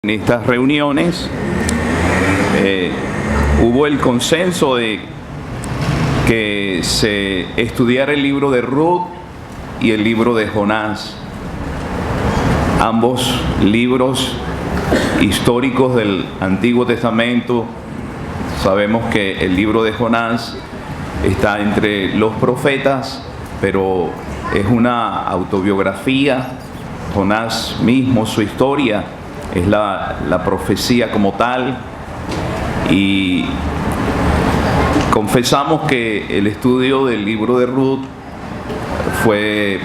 En estas reuniones hubo el consenso de que se estudiara el libro de Ruth y el libro de Jonás, ambos libros históricos del Antiguo Testamento. Sabemos que el libro de Jonás está entre los profetas, pero es una autobiografía. Jonás mismo, su historia, es la profecía como tal, y confesamos que el estudio del libro de Ruth fue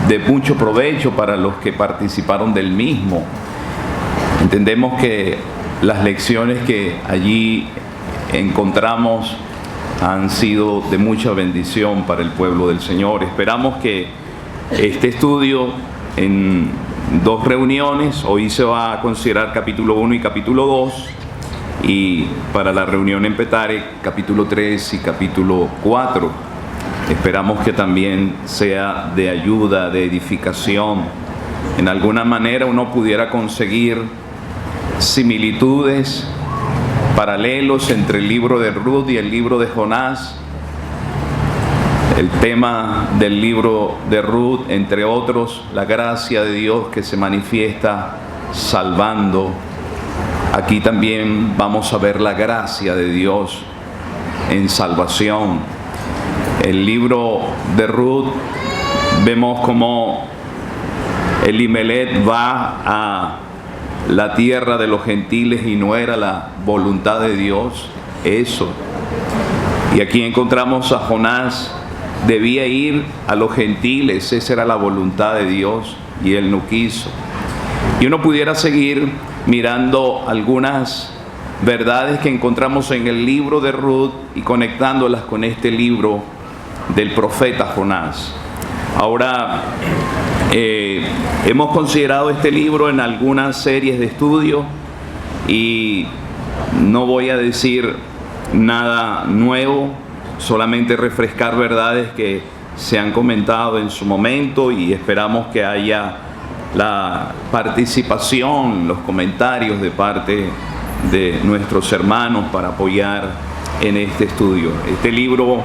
de mucho provecho para los que participaron del mismo. Entendemos que las lecciones que allí encontramos han sido de mucha bendición para el pueblo del Señor. Esperamos que este estudio en 2 reuniones, hoy se va a considerar capítulo 1 y capítulo 2, y para la reunión en Petare, capítulo 3 y capítulo 4. Esperamos que también sea de ayuda, de edificación. En alguna manera uno pudiera conseguir similitudes, paralelos entre el libro de Ruth y el libro de Jonás. El tema del libro de Ruth, entre otros, la gracia de Dios que se manifiesta salvando. Aquí también vamos a ver la gracia de Dios en salvación. El libro de Ruth, vemos cómo Elimelech va a la tierra de los gentiles y no era la voluntad de Dios eso. Y aquí encontramos a Jonás. Debía ir a los gentiles, esa era la voluntad de Dios, y él no quiso. Y uno pudiera seguir mirando algunas verdades que encontramos en el libro de Ruth y conectándolas con este libro del profeta Jonás. Ahora, hemos considerado este libro en algunas series de estudio y no voy a decir nada nuevo, solamente refrescar verdades que se han comentado en su momento, y esperamos que haya la participación, los comentarios de parte de nuestros hermanos para apoyar en este estudio. Este libro,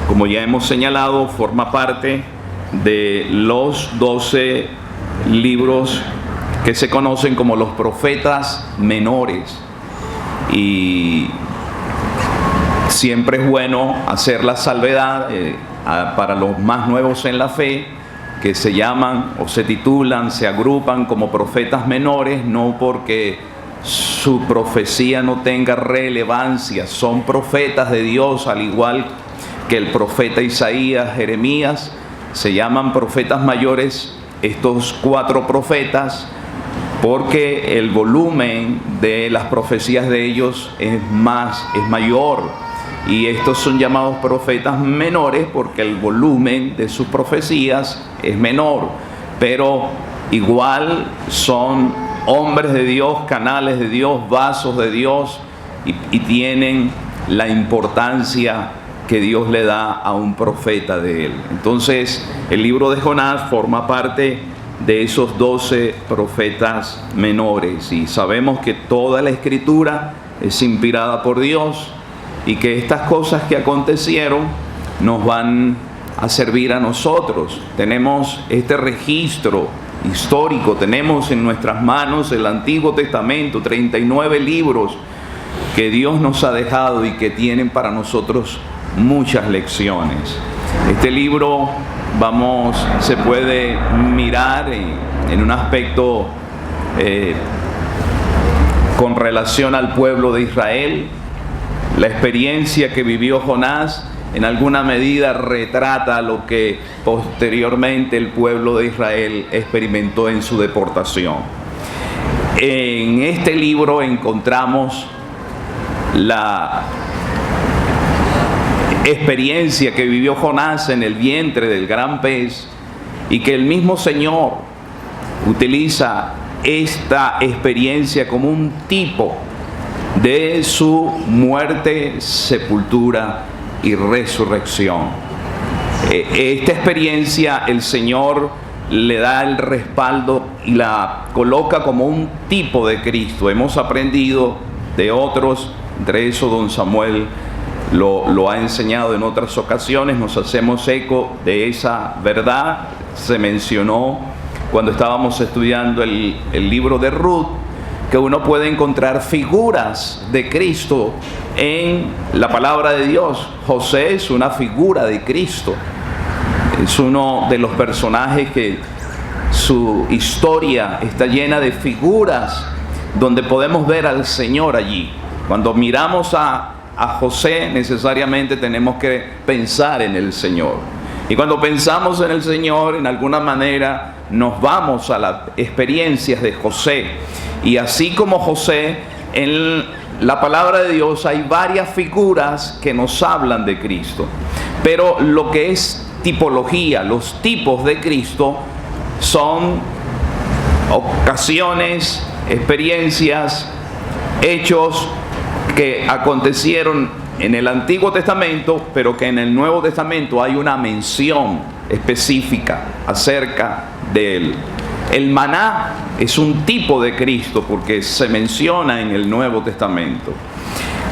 como ya hemos señalado, forma parte de los 12 libros que se conocen como los profetas menores, y siempre es bueno hacer la salvedad para los más nuevos en la fe, que se llaman o se titulan, se agrupan como profetas menores, no porque su profecía no tenga relevancia, son profetas de Dios, al igual que el profeta Isaías, Jeremías. Se llaman profetas mayores estos 4 profetas porque el volumen de las profecías de ellos es mayor. Y estos son llamados profetas menores porque el volumen de sus profecías es menor, pero igual son hombres de Dios, canales de Dios, vasos de Dios, y tienen la importancia que Dios le da a un profeta de él. Entonces, el libro de Jonás forma parte de esos 12 profetas menores, y sabemos que toda la Escritura es inspirada por Dios, y que estas cosas que acontecieron nos van a servir a nosotros. Tenemos este registro histórico, tenemos en nuestras manos el Antiguo Testamento, 39 libros que Dios nos ha dejado y que tienen para nosotros muchas lecciones. Este libro se puede mirar en un aspecto con relación al pueblo de Israel. La experiencia que vivió Jonás en alguna medida retrata lo que posteriormente el pueblo de Israel experimentó en su deportación. En este libro encontramos la experiencia que vivió Jonás en el vientre del gran pez, y que el mismo Señor utiliza esta experiencia como un tipo de su muerte, sepultura y resurrección. Esta experiencia el Señor le da el respaldo y la coloca como un tipo de Cristo. Hemos aprendido de otros, entre eso don Samuel lo ha enseñado en otras ocasiones, nos hacemos eco de esa verdad. Se mencionó cuando estábamos estudiando el libro de Ruth, que uno puede encontrar figuras de Cristo en la palabra de Dios. José es una figura de Cristo. Es uno de los personajes que su historia está llena de figuras donde podemos ver al Señor allí. Cuando miramos a José, necesariamente tenemos que pensar en el Señor. Y cuando pensamos en el Señor, en alguna manera nos vamos a las experiencias de José. Y así como José, en la palabra de Dios hay varias figuras que nos hablan de Cristo. Pero lo que es tipología, los tipos de Cristo, son ocasiones, experiencias, hechos que acontecieron en el Antiguo Testamento, pero que en el Nuevo Testamento hay una mención específica acerca de él. El maná es un tipo de Cristo porque se menciona en el Nuevo Testamento.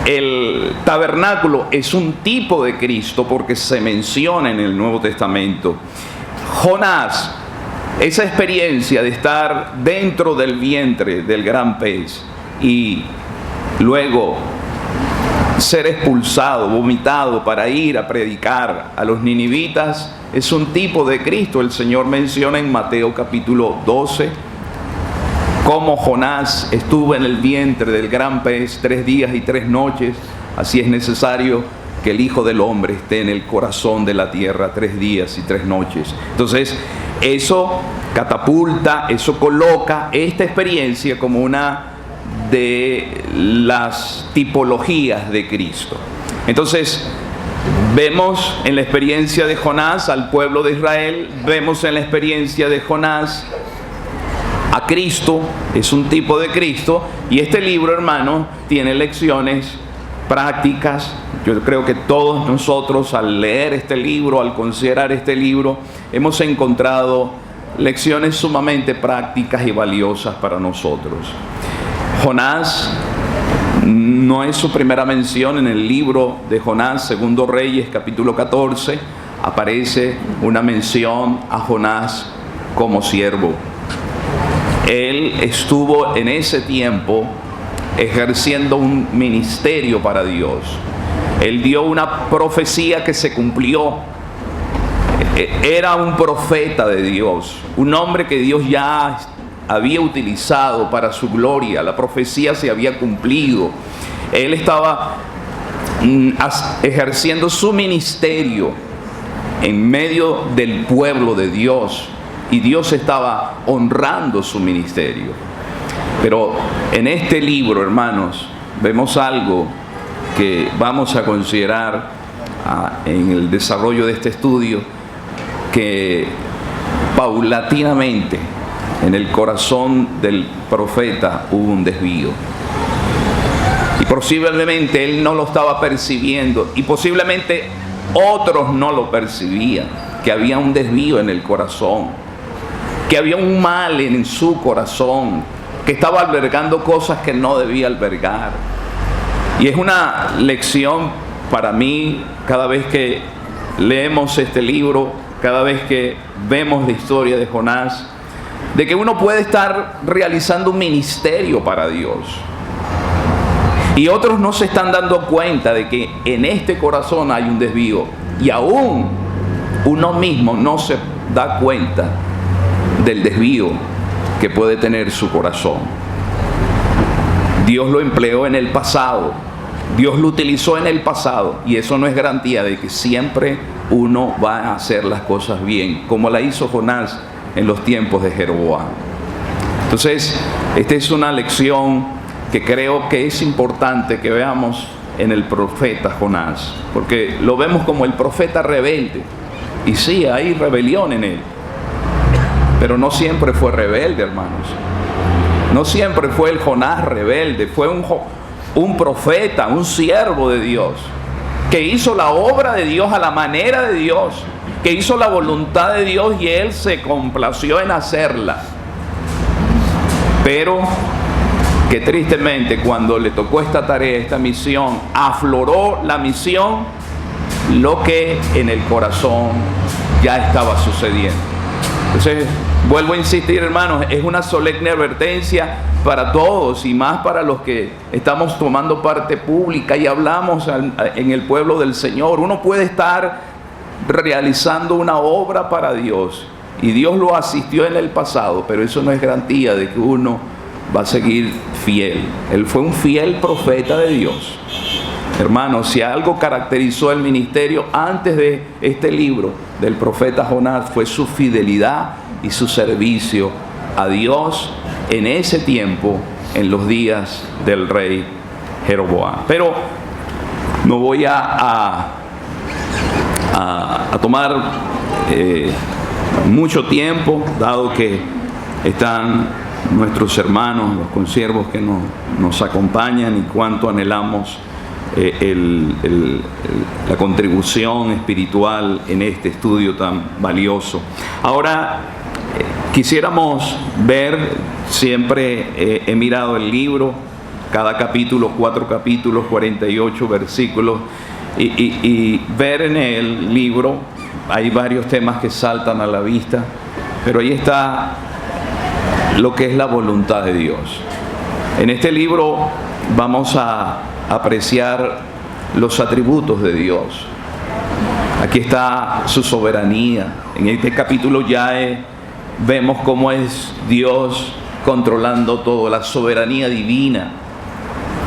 El tabernáculo es un tipo de Cristo porque se menciona en el Nuevo Testamento. Jonás, esa experiencia de estar dentro del vientre del gran pez y luego ser expulsado, vomitado para ir a predicar a los ninivitas, es un tipo de Cristo. El Señor menciona en Mateo capítulo 12 cómo Jonás estuvo en el vientre del gran pez 3 días y 3 noches. Así es necesario que el Hijo del Hombre esté en el corazón de la tierra 3 días y 3 noches. Entonces, eso catapulta, eso coloca esta experiencia como una de las tipologías de Cristo. Entonces, vemos en la experiencia de Jonás al pueblo de Israel, vemos en la experiencia de Jonás a Cristo, es un tipo de Cristo, y este libro, hermano, tiene lecciones prácticas. Yo creo que todos nosotros al leer este libro, al considerar este libro, hemos encontrado lecciones sumamente prácticas y valiosas para nosotros. Jonás no es su primera mención en el libro de Jonás, segundo Reyes, capítulo 14, aparece una mención a Jonás como siervo. Él estuvo en ese tiempo ejerciendo un ministerio para Dios. Él dio una profecía que se cumplió. Era un profeta de Dios, un hombre que Dios ya había utilizado para su gloria. La profecía se había cumplido. Él estaba ejerciendo su ministerio en medio del pueblo de Dios, y Dios estaba honrando su ministerio. Pero en este libro, hermanos, vemos algo que vamos a considerar en el desarrollo de este estudio, que paulatinamente en el corazón del profeta hubo un desvío. Y posiblemente él no lo estaba percibiendo, y posiblemente otros no lo percibían, que había un desvío en el corazón, que había un mal en su corazón, que estaba albergando cosas que no debía albergar. Y es una lección para mí cada vez que leemos este libro, cada vez que vemos la historia de Jonás, de que uno puede estar realizando un ministerio para Dios y otros no se están dando cuenta de que en este corazón hay un desvío, y aún uno mismo no se da cuenta del desvío que puede tener su corazón. Dios lo empleó en el pasado, Dios lo utilizó en el pasado, y eso no es garantía de que siempre uno va a hacer las cosas bien, como la hizo Jonás en los tiempos de Jeroboam. Entonces, esta es una lección que creo que es importante que veamos en el profeta Jonás, porque lo vemos como el profeta rebelde, y sí, hay rebelión en él, pero no siempre fue rebelde, hermanos. No siempre fue el Jonás rebelde, fue un profeta, un siervo de Dios, que hizo la obra de Dios a la manera de Dios, que hizo la voluntad de Dios y él se complació en hacerla. Pero que tristemente cuando le tocó esta tarea, esta misión, afloró la misión lo que en el corazón ya estaba sucediendo. Entonces, vuelvo a insistir, hermanos, es una solemne advertencia para todos y más para los que estamos tomando parte pública y hablamos en el pueblo del Señor. Uno puede estar realizando una obra para Dios y Dios lo asistió en el pasado, pero eso no es garantía de que uno va a seguir fiel. Él fue un fiel profeta de Dios. Hermanos, si algo caracterizó el ministerio antes de este libro del profeta Jonás, fue su fidelidad y su servicio a Dios en ese tiempo, en los días del rey Jeroboam. Pero no voy a tomar mucho tiempo, dado que están nuestros hermanos, los consiervos que nos acompañan, y cuánto anhelamos la contribución espiritual en este estudio tan valioso. Ahora quisiéramos ver, siempre he mirado el libro, cada capítulo, 4 capítulos, 48 versículos, y ver en el libro, hay varios temas que saltan a la vista, pero ahí está lo que es la voluntad de Dios. En este libro vamos a apreciar los atributos de Dios. Aquí está su soberanía. En este capítulo ya vemos cómo es Dios controlando todo, la soberanía divina.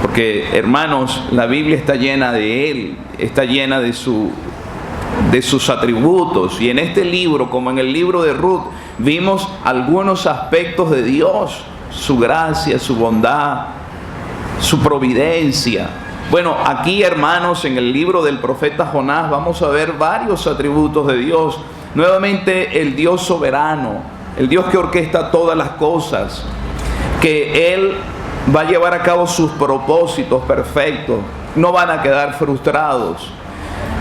Porque, hermanos, la Biblia está llena de Él, está llena de sus atributos. Y en este libro, como en el libro de Ruth, vimos algunos aspectos de Dios, su gracia, su bondad, su providencia. Bueno, aquí, hermanos, en el libro del profeta Jonás vamos a ver varios atributos de Dios. Nuevamente, el Dios soberano, el Dios que orquesta todas las cosas, que Él va a llevar a cabo sus propósitos perfectos, no van a quedar frustrados.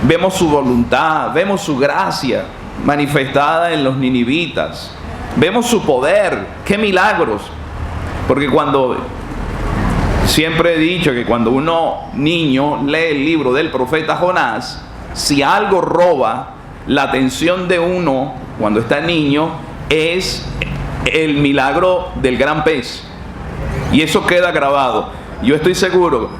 Vemos su voluntad, vemos su gracia manifestada en los ninivitas, vemos su poder, qué milagros. Porque siempre he dicho que cuando uno niño lee el libro del profeta Jonás, si algo roba la atención de uno cuando está niño, es el milagro del gran pez. Y eso queda grabado. Yo estoy seguro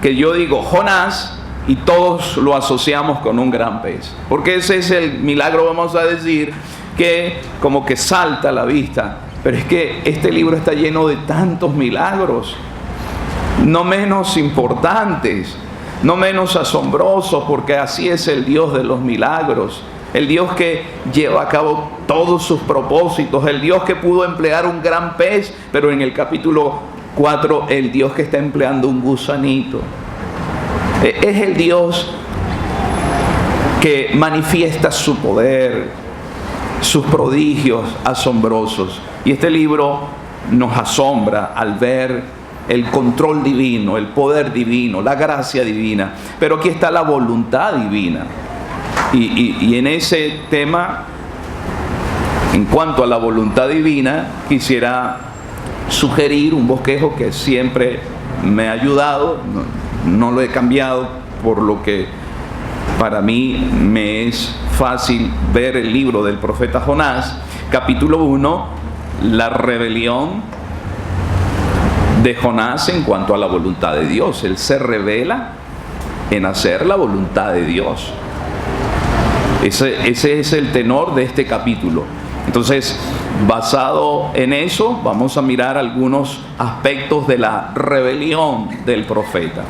que yo digo Jonás y todos lo asociamos con un gran pez, porque ese es el milagro, vamos a decir, que como que salta a la vista. Pero es que este libro está lleno de tantos milagros, no menos importantes, no menos asombrosos, porque así es el Dios de los milagros, el Dios que lleva a cabo todos sus propósitos, el Dios que pudo emplear un gran pez, pero en el capítulo 4, el Dios que está empleando un gusanito. Es el Dios que manifiesta su poder, sus prodigios asombrosos. Y este libro nos asombra al ver el control divino, el poder divino, la gracia divina. Pero aquí está la voluntad divina. Y en ese tema, en cuanto a la voluntad divina, quisiera sugerir un bosquejo que siempre me ha ayudado. No lo he cambiado, por lo que para mí me es fácil ver el libro del profeta Jonás. Capítulo 1, la rebelión de Jonás en cuanto a la voluntad de Dios. Él se revela en hacer la voluntad de Dios. Ese es el tenor de este capítulo. Entonces, basado en eso, vamos a mirar algunos aspectos de la rebelión del profeta.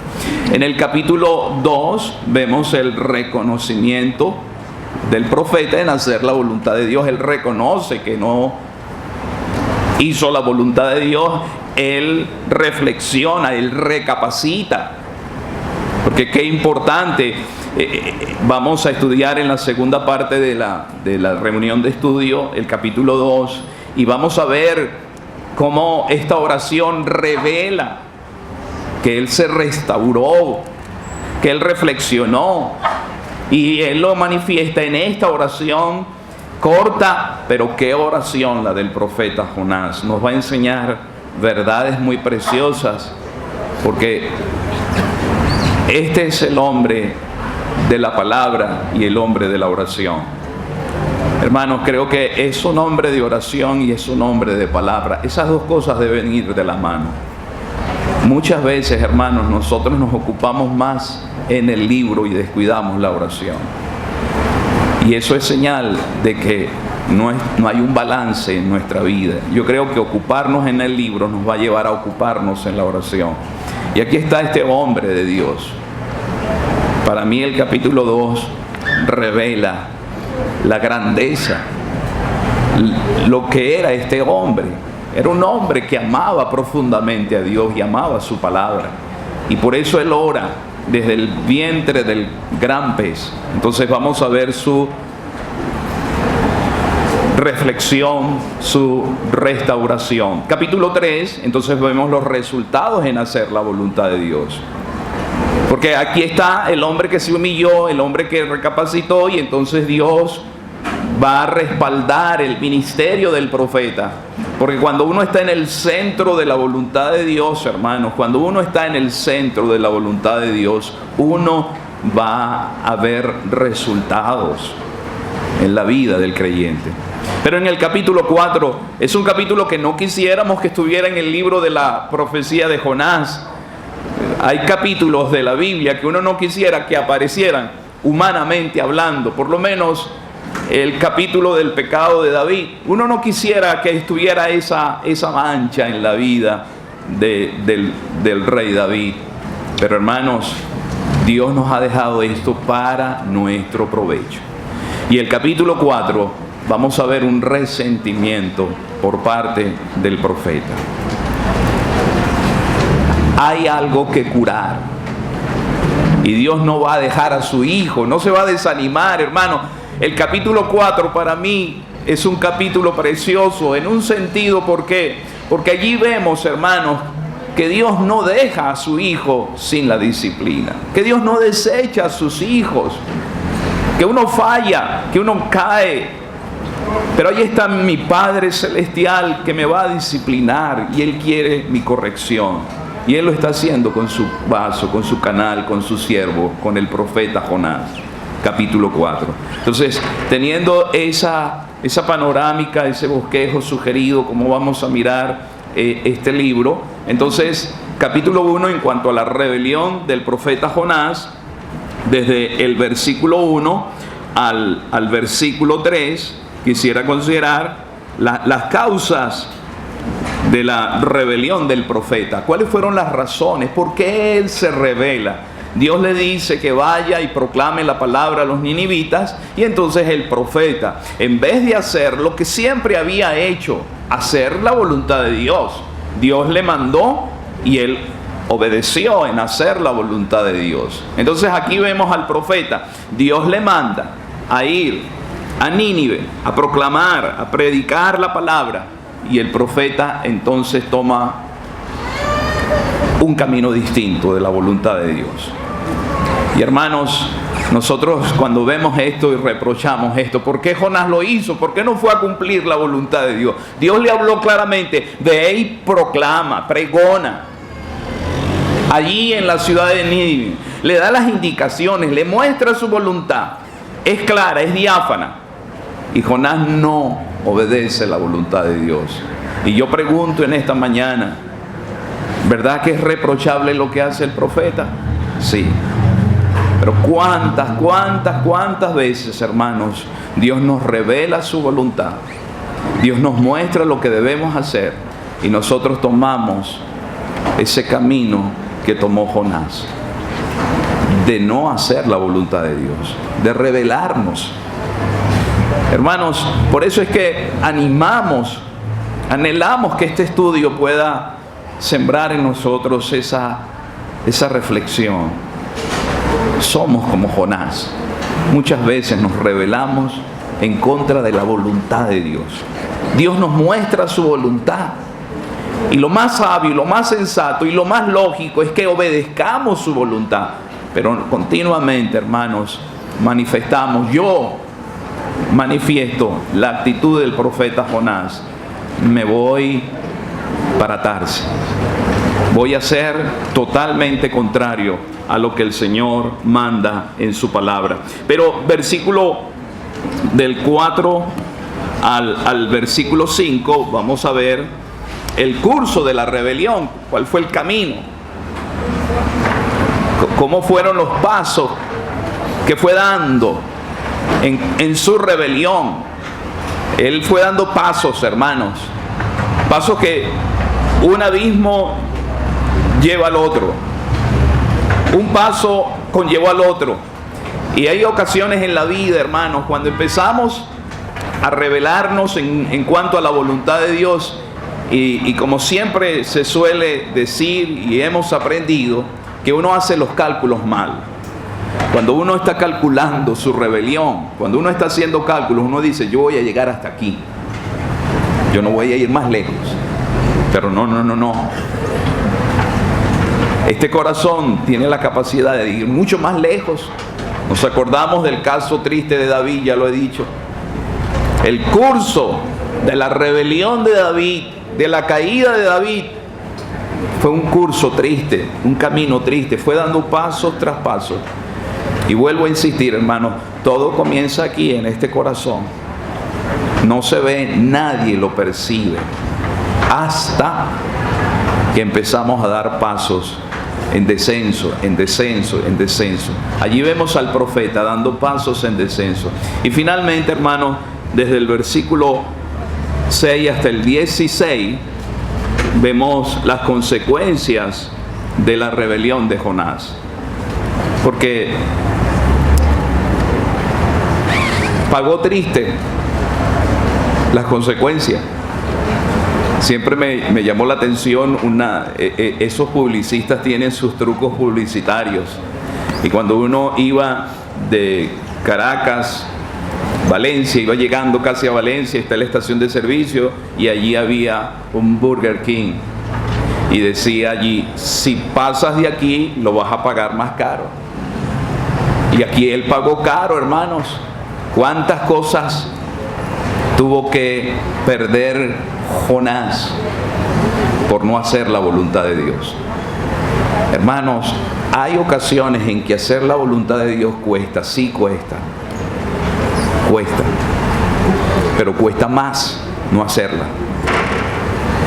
En el capítulo 2 vemos el reconocimiento del profeta en hacer la voluntad de Dios. Él reconoce que no hizo la voluntad de Dios. Él reflexiona, él recapacita. Porque qué importante. Vamos a estudiar en la segunda parte de la reunión de estudio el capítulo 2, y vamos a ver cómo esta oración revela que él se restauró, que él reflexionó, Y Él lo manifiesta en esta oración corta, pero qué oración la del profeta Jonás. Nos va a enseñar verdades muy preciosas, porque este es el hombre de la palabra y el hombre de la oración. Hermanos, creo que es un hombre de oración y es un hombre de palabra. Esas dos cosas deben ir de la mano. Muchas veces, hermanos, nosotros nos ocupamos más en el libro y descuidamos la oración. Y eso es señal de que no hay un balance en nuestra vida. Yo creo que ocuparnos en el libro nos va a llevar a ocuparnos en la oración. Y aquí está este hombre de Dios. Para mí el capítulo 2 revela la grandeza, lo que era este hombre. Era un hombre que amaba profundamente a Dios y amaba su palabra. Y por eso él ora desde el vientre del gran pez. Entonces vamos a ver su reflexión, su restauración. Capítulo 3, entonces vemos los resultados en hacer la voluntad de Dios. Porque aquí está el hombre que se humilló, el hombre que recapacitó, y entonces Dios va a respaldar el ministerio del profeta. Porque cuando uno está en el centro de la voluntad de Dios, hermanos, cuando uno está en el centro de la voluntad de Dios, uno va a ver resultados en la vida del creyente. Pero en el capítulo 4, es un capítulo que no quisiéramos que estuviera en el libro de la profecía de Jonás. Hay capítulos de la Biblia que uno no quisiera que aparecieran humanamente hablando, por lo menos el capítulo del pecado de David. Uno no quisiera que estuviera esa mancha en la vida del rey David. Pero hermanos, Dios nos ha dejado esto para nuestro provecho. Y el capítulo 4, vamos a ver un resentimiento por parte del profeta. Hay algo que curar. Y Dios no va a dejar a su hijo, no se va a desanimar, hermano. El capítulo 4 para mí es un capítulo precioso en un sentido. ¿Por qué? Porque allí vemos, hermanos, que Dios no deja a su hijo sin la disciplina, que Dios no desecha a sus hijos, que uno falla, que uno cae, pero ahí está mi Padre Celestial que me va a disciplinar y Él quiere mi corrección. Y Él lo está haciendo con su vaso, con su canal, con su siervo, con el profeta Jonás. Capítulo 4. Entonces, teniendo esa panorámica, ese bosquejo sugerido, como vamos a mirar este libro, entonces, capítulo 1, en cuanto a la rebelión del profeta Jonás, desde el versículo 1 al versículo 3, quisiera considerar las causas de la rebelión del profeta. ¿Cuáles fueron las razones? ¿Por qué él se rebela? Dios le dice que vaya y proclame la palabra a los ninivitas, y entonces el profeta, en vez de hacer lo que siempre había hecho, hacer la voluntad de Dios, Dios le mandó y él obedeció en hacer la voluntad de Dios. Entonces aquí vemos al profeta, Dios le manda a ir a Nínive, a proclamar, a predicar la palabra, y el profeta entonces toma un camino distinto de la voluntad de Dios. Y hermanos, nosotros cuando vemos esto y reprochamos esto, ¿por qué Jonás lo hizo? ¿Por qué no fue a cumplir la voluntad de Dios? Dios le habló claramente, ve y proclama, pregona. Allí en la ciudad de Nínive, le da las indicaciones, le muestra su voluntad. Es clara, es diáfana. Y Jonás no obedece la voluntad de Dios. Y yo pregunto en esta mañana, ¿verdad que es reprochable lo que hace el profeta? Sí. Pero cuántas veces, hermanos, Dios nos revela su voluntad. Dios nos muestra lo que debemos hacer y nosotros tomamos ese camino que tomó Jonás, de no hacer la voluntad de Dios, de rebelarnos. Hermanos, por eso es que anhelamos que este estudio pueda sembrar en nosotros esa reflexión. Somos como Jonás. Muchas veces nos rebelamos en contra de la voluntad de Dios. Dios nos muestra su voluntad. Y lo más sabio, y lo más sensato, y lo más lógico es que obedezcamos su voluntad. Pero continuamente, hermanos, manifestamos, yo manifiesto la actitud del profeta Jonás, me voy para Tarsis. Voy a ser totalmente contrario a lo que el Señor manda en su palabra. Pero versículo del 4 al versículo 5, vamos a ver el curso de la rebelión. ¿Cuál fue el camino? ¿Cómo fueron los pasos que fue dando en su rebelión? Él fue dando pasos, hermanos. Pasos que un abismo lleva al otro. Un paso conllevó al otro. Y hay ocasiones en la vida, hermanos, cuando empezamos a rebelarnos en cuanto a la voluntad de Dios, y como siempre se suele decir y hemos aprendido, que uno hace los cálculos mal. Cuando uno está calculando su rebelión, cuando uno está haciendo cálculos, uno dice, yo voy a llegar hasta aquí, yo no voy a ir más lejos. Pero no. Este corazón tiene la capacidad de ir mucho más lejos. Nos acordamos del caso triste de David, ya lo he dicho. El curso de la rebelión de David, de la caída de David, fue un curso triste, un camino triste. Fue dando pasos tras pasos. Y vuelvo a insistir, hermano, todo comienza aquí, en este corazón. No se ve, nadie lo percibe, hasta que empezamos a dar pasos en descenso, en descenso, en descenso. Allí vemos al profeta dando pasos en descenso. Y finalmente, hermanos, desde el versículo 6 hasta el 16, vemos las consecuencias de la rebelión de Jonás. Porque pagó triste las consecuencias. Siempre me llamó la atención esos publicistas tienen sus trucos publicitarios. Y cuando uno iba de Caracas, Valencia, iba llegando casi a Valencia, está la estación de servicio y allí había un Burger King. Y decía allí, si pasas de aquí, lo vas a pagar más caro. Y aquí él pagó caro, hermanos. ¿Cuántas cosas tuvo que perder Jonás por no hacer la voluntad de Dios? Hermanos, hay ocasiones en que hacer la voluntad de Dios cuesta, sí cuesta, pero cuesta más no hacerla.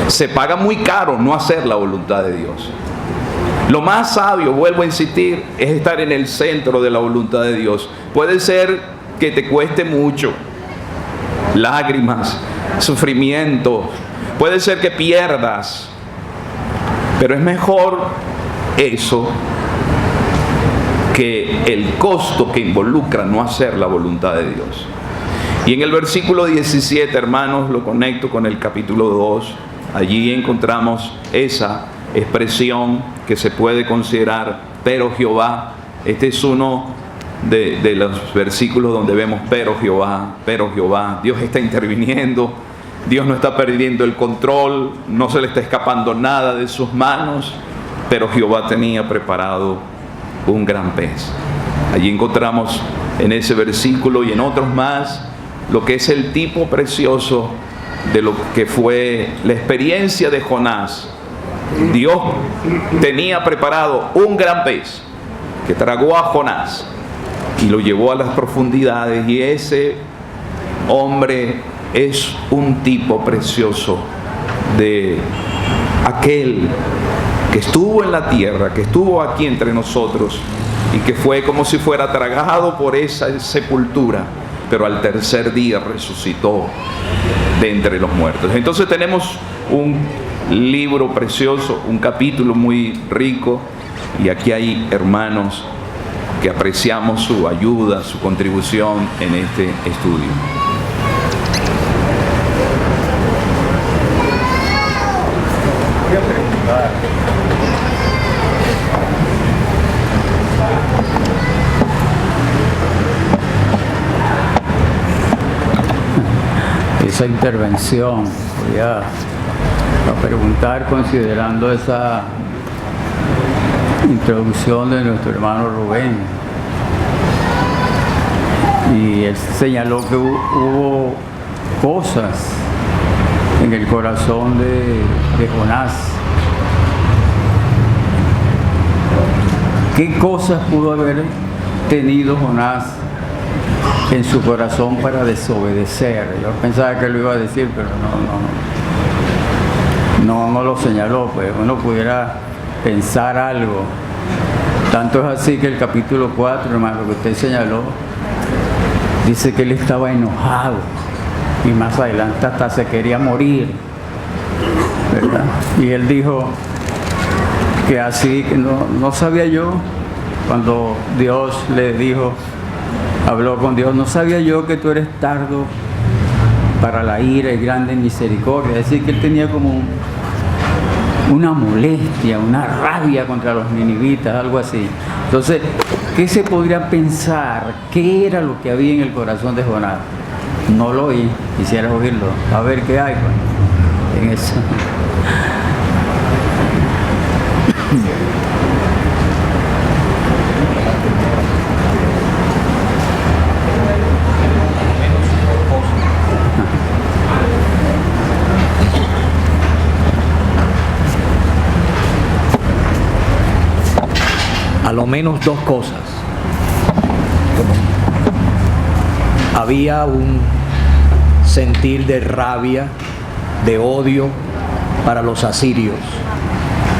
Se paga muy caro no hacer la voluntad de Dios. Lo más sabio, vuelvo a insistir, es estar en el centro de la voluntad de Dios. Puede ser que te cueste mucho, lágrimas, sufrimiento, puede ser que pierdas, pero es mejor eso que el costo que involucra no hacer la voluntad de Dios. Y en el versículo 17, hermanos, lo conecto con el capítulo 2, allí encontramos esa expresión que se puede considerar pero Jehová. Este es uno de los versículos donde vemos pero Jehová. Dios está interviniendo, Dios no está perdiendo el control, no se le está escapando nada de sus manos, pero Jehová tenía preparado un gran pez. Allí encontramos en ese versículo y en otros más lo que es el tipo precioso de lo que fue la experiencia de Jonás. Dios tenía preparado un gran pez que tragó a Jonás y lo llevó a las profundidades, y ese hombre es un tipo precioso de aquel que estuvo en la tierra, que estuvo aquí entre nosotros y que fue como si fuera tragado por esa sepultura, pero al tercer día resucitó de entre los muertos. Entonces tenemos un libro precioso, un capítulo muy rico, y aquí hay hermanos que apreciamos su ayuda, su contribución en este estudio. Voy a preguntar. Esa intervención, voy a preguntar, considerando esa introducción de nuestro hermano Rubén. Y él señaló que hubo cosas en el corazón de Jonás. ¿Qué cosas pudo haber tenido Jonás en su corazón para desobedecer? Yo pensaba que lo iba a decir, pero no lo señaló. Pues uno pudiera pensar algo. Tanto es así que el capítulo 4, hermano, que usted señaló, dice que él estaba enojado y más adelante hasta se quería morir, ¿verdad? Y él dijo que así, que no sabía yo, cuando Dios le dijo, habló con Dios, no sabía yo que tú eres tardo para la ira y grande en misericordia. Es decir, que él tenía como una molestia, una rabia contra los ninivitas, algo así. Entonces, ¿qué se podría pensar? ¿Qué era lo que había en el corazón de Jonás? No lo oí, quisiera oírlo, a ver qué hay pues, en eso. A lo menos dos cosas. Había un sentir de rabia, de odio para los asirios.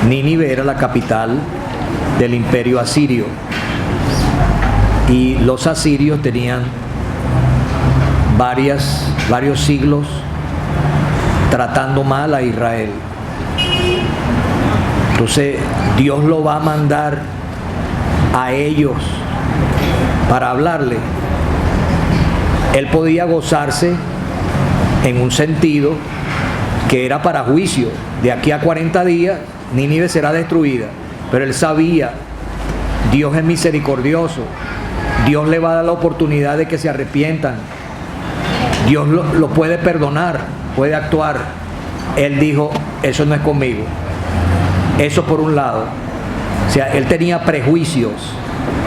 Nínive era la capital del imperio asirio y los asirios tenían varios siglos tratando mal a Israel. Entonces Dios lo va a mandar a ellos para hablarle. Él podía gozarse en un sentido que era para juicio. De aquí a 40 días Nínive será destruida. Pero él sabía, Dios es misericordioso. Dios le va a dar la oportunidad de que se arrepientan. Dios lo puede perdonar, puede actuar. Él dijo, eso no es conmigo. Eso por un lado. O sea, él tenía prejuicios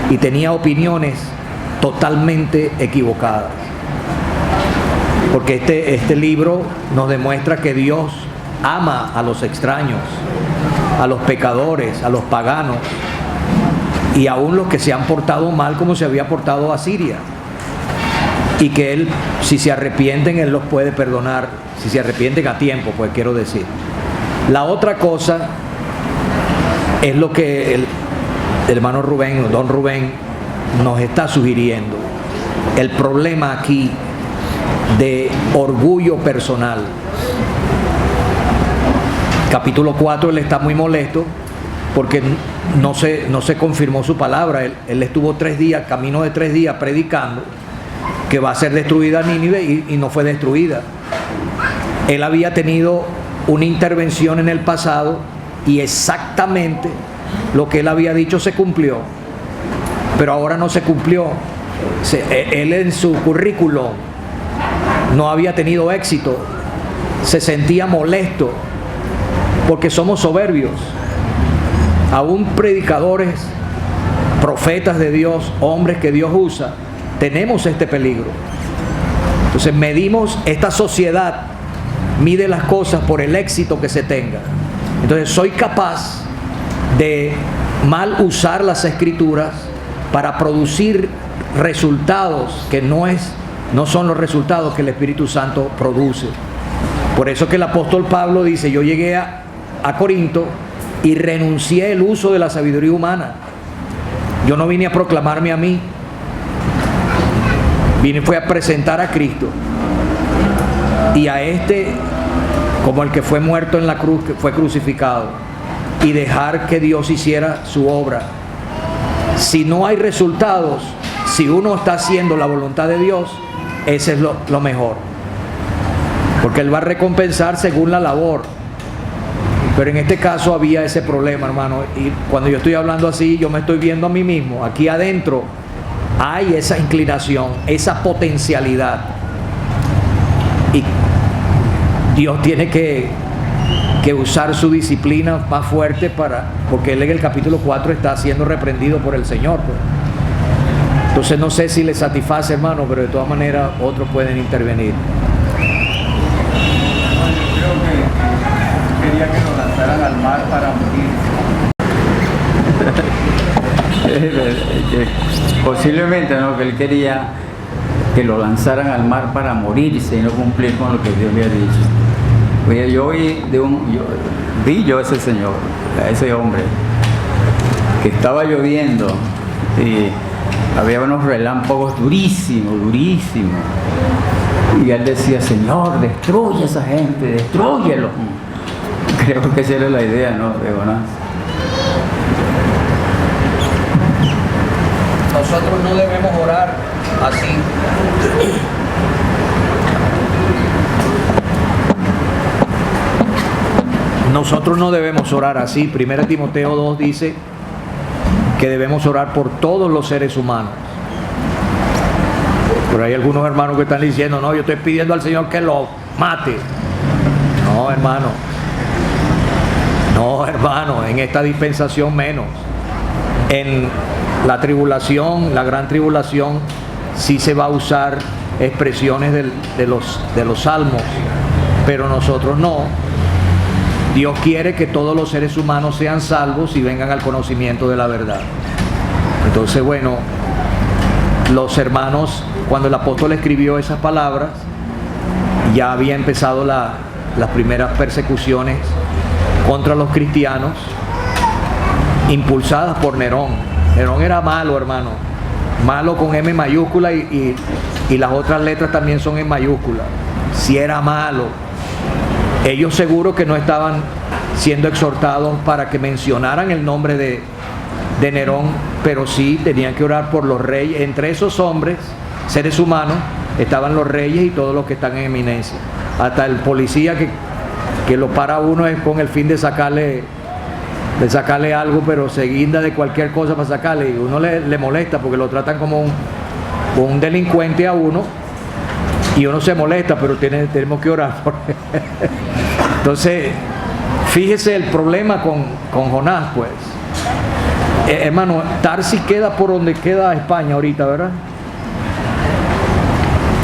y tenía opiniones totalmente equivocadas. Porque este libro nos demuestra que Dios ama a los extraños, a los pecadores, a los paganos y aún los que se han portado mal como se había portado Asiria. Y que Él, si se arrepienten, Él los puede perdonar, si se arrepienten a tiempo, pues quiero decir. La otra cosa es lo que el hermano Rubén, don Rubén, nos está sugiriendo. El problema aquí de orgullo personal. Capítulo 4, él está muy molesto porque no se confirmó su palabra. Él estuvo 3 días, camino de 3 días, predicando que va a ser destruida Nínive y no fue destruida. Él había tenido una intervención en el pasado y exactamente lo que él había dicho se cumplió, pero ahora no se cumplió. Él en su currículum no había tenido éxito, se sentía molesto porque somos soberbios. Aún predicadores, profetas de Dios, hombres que Dios usa, tenemos este peligro. Entonces esta sociedad mide las cosas por el éxito que se tenga. Entonces soy capaz de mal usar las escrituras para producir resultados que no son los resultados que el Espíritu Santo produce. Por eso que el apóstol Pablo dice, yo llegué a Corinto y renuncié el uso de la sabiduría humana. Yo no vine a proclamarme a mí, fue a presentar a Cristo y a como el que fue muerto en la cruz, que fue crucificado, y dejar que Dios hiciera su obra. Si no hay resultados, si uno está haciendo la voluntad de Dios, ese es lo mejor, porque Él va a recompensar según la labor. Pero en este caso había ese problema, hermano, y cuando yo estoy hablando así, yo me estoy viendo a mí mismo. Aquí adentro hay esa inclinación, esa potencialidad, y Dios tiene que usar su disciplina más fuerte porque Él en el capítulo 4 está siendo reprendido por el Señor, pues. Entonces no sé si le satisface, hermano, pero de todas maneras otros pueden intervenir. Yo creo que quería que lo lanzaran al mar para morir. Posiblemente, ¿no? Que él quería que lo lanzaran al mar para morirse y no cumplir con lo que Dios le había dicho. Oye, vi yo a ese señor, a ese hombre, que estaba lloviendo y había unos relámpagos durísimos. Y él decía, Señor, destruye a esa gente, destrúyelo. Creo que esa era la idea, ¿no? De Jonás. Nosotros no debemos orar así. Nosotros no debemos orar así. 1 Timoteo 2 dice que debemos orar por todos los seres humanos. Pero hay algunos hermanos que están diciendo, no, yo estoy pidiendo al Señor que lo mate. No, hermano. No, hermano, en esta dispensación menos. En la tribulación, la gran tribulación, sí se va a usar expresiones de los salmos, pero nosotros no. Dios quiere que todos los seres humanos sean salvos y vengan al conocimiento de la verdad. Entonces, bueno, los hermanos, cuando el apóstol escribió esas palabras, ya había empezado las primeras persecuciones contra los cristianos, impulsadas por Nerón. Nerón era malo, hermano, malo con M mayúscula y las otras letras también son en mayúscula. Si era malo, ellos seguro que no estaban siendo exhortados para que mencionaran el nombre de Nerón, pero sí tenían que orar por los reyes. Entre esos hombres, seres humanos, estaban los reyes y todos los que están en eminencia. Hasta el policía que lo para uno es con el fin de sacarle algo, pero se guinda de cualquier cosa para sacarle, y uno le molesta porque lo tratan como un delincuente a uno, y uno se molesta, pero tenemos que orar por él. Entonces, fíjese el problema con Jonás, pues. Hermano, Tarsis queda por donde queda España ahorita, ¿verdad?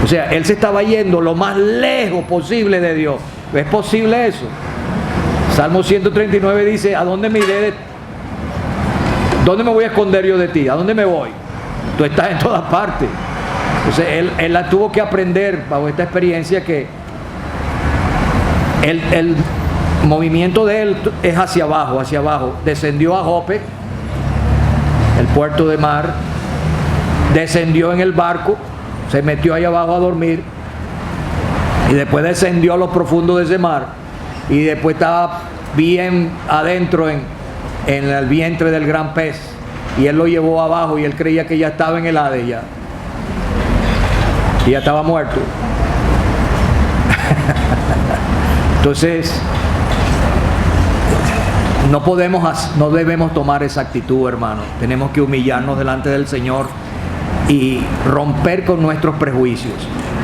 O sea, él se estaba yendo lo más lejos posible de Dios. ¿Es posible eso? Salmo 139 dice, ¿a dónde me iré ¿dónde me voy a esconder yo de ti? ¿A dónde me voy? Tú estás en todas partes. Entonces él la tuvo que aprender bajo esta experiencia, que el movimiento de él es hacia abajo. Descendió a Jope, el puerto de mar, descendió en el barco, se metió ahí abajo a dormir, y después descendió a lo profundo de ese mar, y después estaba bien adentro en el vientre del gran pez, y él lo llevó abajo, y él creía que ya estaba en el Hades ya, y ya estaba muerto. Entonces, no debemos tomar esa actitud, hermano. Tenemos que humillarnos delante del Señor y romper con nuestros prejuicios.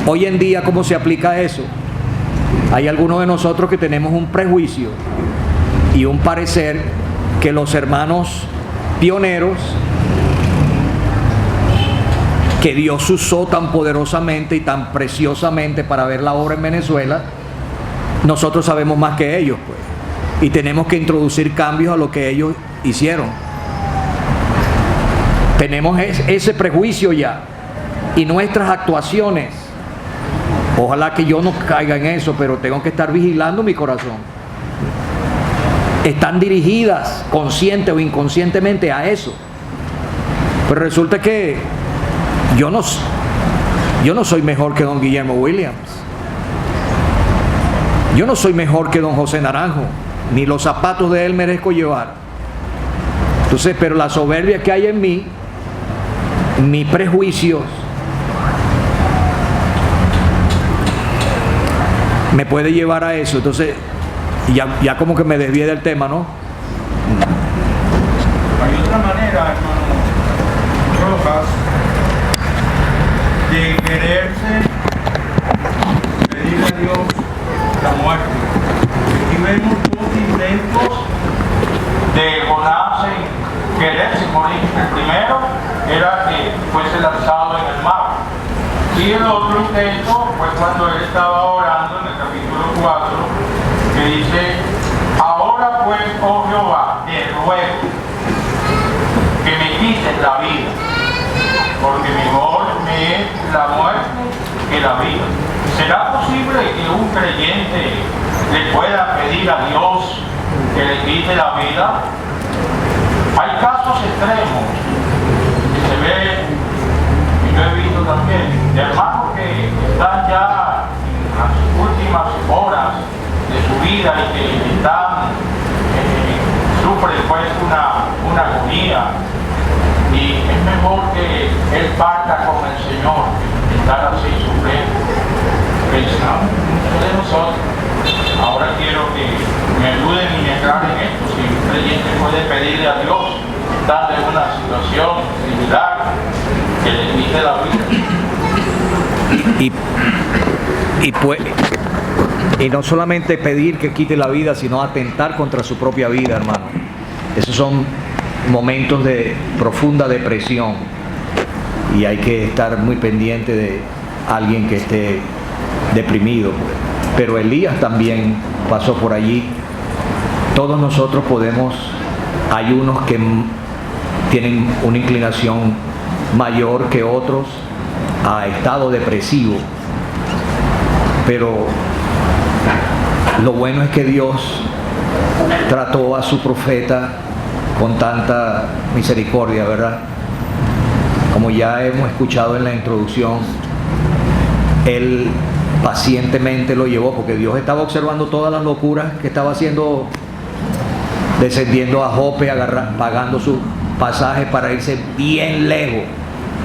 Hoy en día, ¿cómo se aplica eso? Hay algunos de nosotros que tenemos un prejuicio y un parecer que los hermanos pioneros, que Dios usó tan poderosamente y tan preciosamente para ver la obra en Venezuela, nosotros sabemos más que ellos, pues. Y tenemos que introducir cambios a lo que ellos hicieron. Tenemos ese prejuicio ya. Y nuestras actuaciones, ojalá que yo no caiga en eso, pero tengo que estar vigilando mi corazón, están dirigidas consciente o inconscientemente a eso. Pero resulta que yo no soy mejor que don Guillermo Williams. Yo no soy mejor que don José Naranjo, ni los zapatos de él merezco llevar. Entonces, pero la soberbia que hay en mí, mis prejuicios, me puede llevar a eso. Entonces, ya como que me desvié del tema, ¿no? Hay otra manera, hermano Rojas, de quererse pedirle a Dios la muerte. Y vemos dos intentos de Jonás en quererse morir. El primero, era que fuese lanzado en el mar. Y el otro intento fue cuando él estaba orando en el capítulo 4, que dice: ahora pues, oh Jehová, te ruego que me quites la vida, porque mejor me es la muerte que la vida. ¿Será posible que un creyente le pueda pedir a Dios que le quite la vida? Hay casos extremos que se ven, y yo he visto también, de hermanos que están ya en las últimas horas de su vida y que están, sufren pues una agonía, y es mejor que él parta con el Señor que estar así sufriendo. Pensamos muchos de nosotros. Ahora quiero que me ayuden y me aclaren esto. Si un creyente puede pedirle a Dios, estando en una situación similar, que le quite la vida. Y no solamente pedir que quite la vida, sino atentar contra su propia vida, hermano. Esos son momentos de profunda depresión y hay que estar muy pendiente de alguien que esté deprimido. Pero Elías también pasó por allí. Todos nosotros hay unos que tienen una inclinación mayor que otros a estado depresivo, pero lo bueno es que Dios trató a su profeta con tanta misericordia, ¿verdad? Como ya hemos escuchado en la introducción, él pacientemente lo llevó, porque Dios estaba observando todas las locuras que estaba haciendo, descendiendo a Jope, pagando su pasaje para irse bien lejos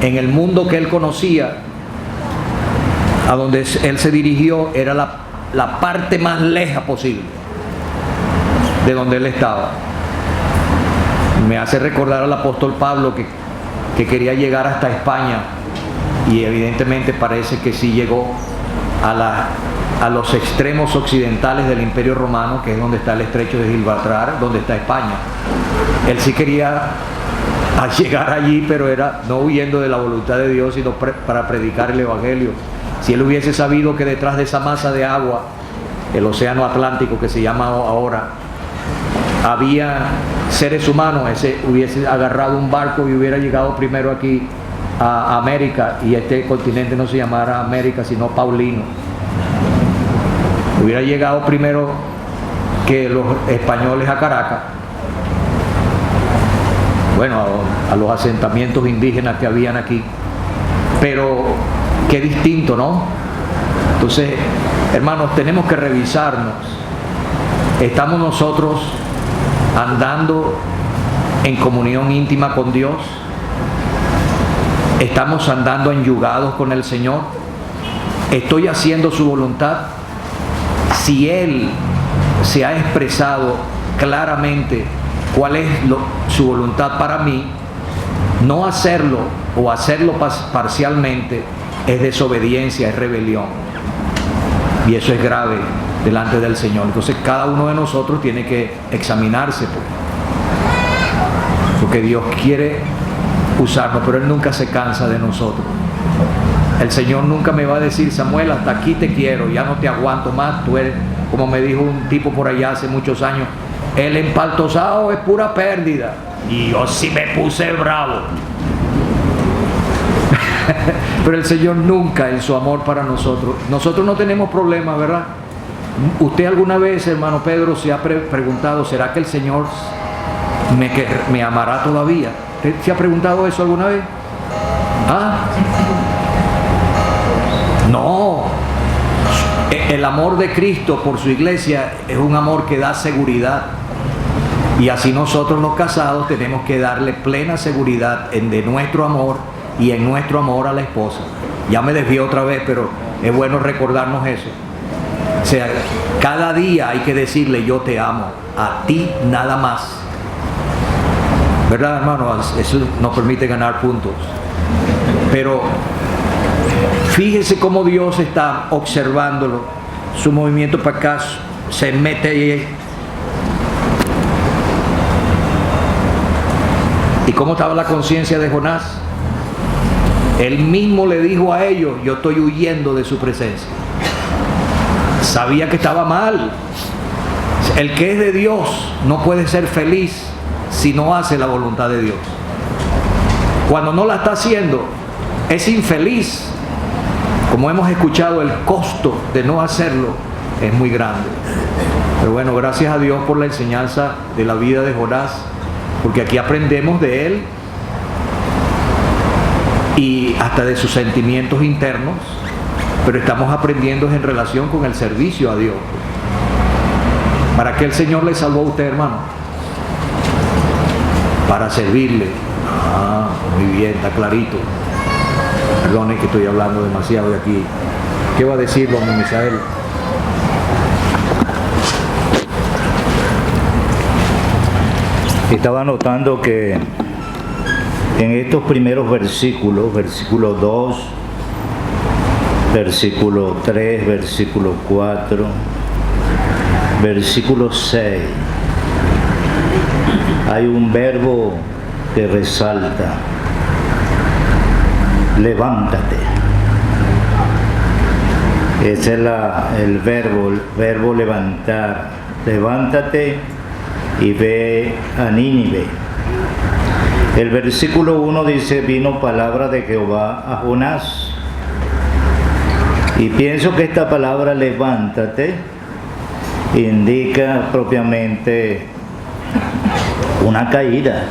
en el mundo que él conocía. A donde él se dirigió era la parte más leja posible de donde él estaba. Me hace recordar al apóstol Pablo que quería llegar hasta España, y evidentemente parece que sí llegó a los extremos occidentales del Imperio Romano, que es donde está el estrecho de Gibraltar, donde está España. Él sí quería llegar allí, pero era no huyendo de la voluntad de Dios, sino para predicar el Evangelio. Si él hubiese sabido que detrás de esa masa de agua, el océano Atlántico que se llama ahora, había seres humanos, ese hubiese agarrado un barco y hubiera llegado primero aquí a América, y este continente no se llamara América sino Paulino. Hubiera llegado primero que los españoles a Caracas, bueno, a los asentamientos indígenas que habían aquí. Pero qué distinto, ¿no? Entonces, hermanos, tenemos que revisarnos. ¿Estamos nosotros andando en comunión íntima con Dios? ¿Estamos andando enyugados con el Señor? ¿Estoy haciendo su voluntad? Si Él se ha expresado claramente cuál es su voluntad para mí, no hacerlo o hacerlo parcialmente es desobediencia, es rebelión. Y eso es grave delante del Señor. Entonces cada uno de nosotros tiene que examinarse, porque Dios quiere usarnos, pero Él nunca se cansa de nosotros. El Señor nunca me va a decir: Samuel, hasta aquí te quiero, ya no te aguanto más. Tú eres, como me dijo un tipo por allá hace muchos años, el empaltosado es pura pérdida. Y yo sí me puse bravo. Pero el Señor nunca, en su amor para nosotros no tenemos problemas, ¿verdad? ¿Usted alguna vez, hermano Pedro, se ha preguntado: ¿será que el Señor me amará todavía? ¿Usted se ha preguntado eso alguna vez? ¿Ah? No. El amor de Cristo por su iglesia es un amor que da seguridad. Y así nosotros los casados tenemos que darle plena seguridad de nuestro amor y en nuestro amor a la esposa. Ya me desvié otra vez, pero es bueno recordarnos eso. O sea, cada día hay que decirle: yo te amo, a ti nada más. ¿Verdad, hermano? Eso nos permite ganar puntos. Pero fíjese cómo Dios está observándolo. Su movimiento para acá, se mete ahí. ¿Y cómo estaba la conciencia de Jonás? Él mismo le dijo a ellos, yo estoy huyendo de su presencia. Sabía que estaba mal. El que es de Dios no puede ser feliz si no hace la voluntad de Dios. Cuando no la está haciendo, es infeliz. Como hemos escuchado, el costo de no hacerlo es muy grande. Pero bueno, gracias a Dios por la enseñanza de la vida de Jonás, porque aquí aprendemos de él y hasta de sus sentimientos internos, pero estamos aprendiendo en relación con el servicio a Dios. ¿Para qué el Señor le salvó a usted, hermano? Para servirle. Ah, muy bien, está clarito. Perdone que estoy hablando demasiado de aquí. ¿Qué va a decir don Misael? Estaba notando que en estos primeros versículos, versículo 2, versículo 3, versículo 4, versículo 6, hay un verbo que resalta: levántate. Ese es el verbo levantar. Levántate y ve a Nínive. El versículo 1 dice: vino palabra de Jehová a Jonás. Y pienso que esta palabra levántate indica propiamente una caída.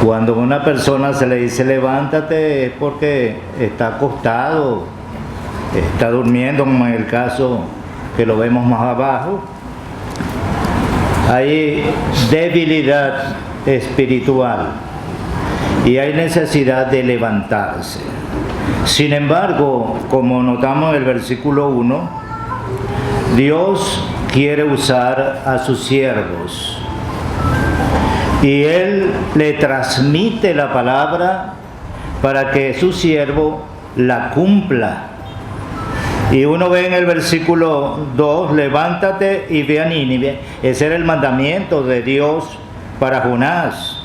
Cuando a una persona se le dice levántate es porque está acostado, está durmiendo, como en el caso que lo vemos más abajo. Hay debilidad espiritual y hay necesidad de levantarse. Sin embargo, como notamos en el versículo 1, Dios quiere usar a sus siervos y Él le transmite la palabra para que su siervo la cumpla. Y uno ve en el versículo 2, levántate y ve a Nínive. Ese era el mandamiento de Dios para Jonás.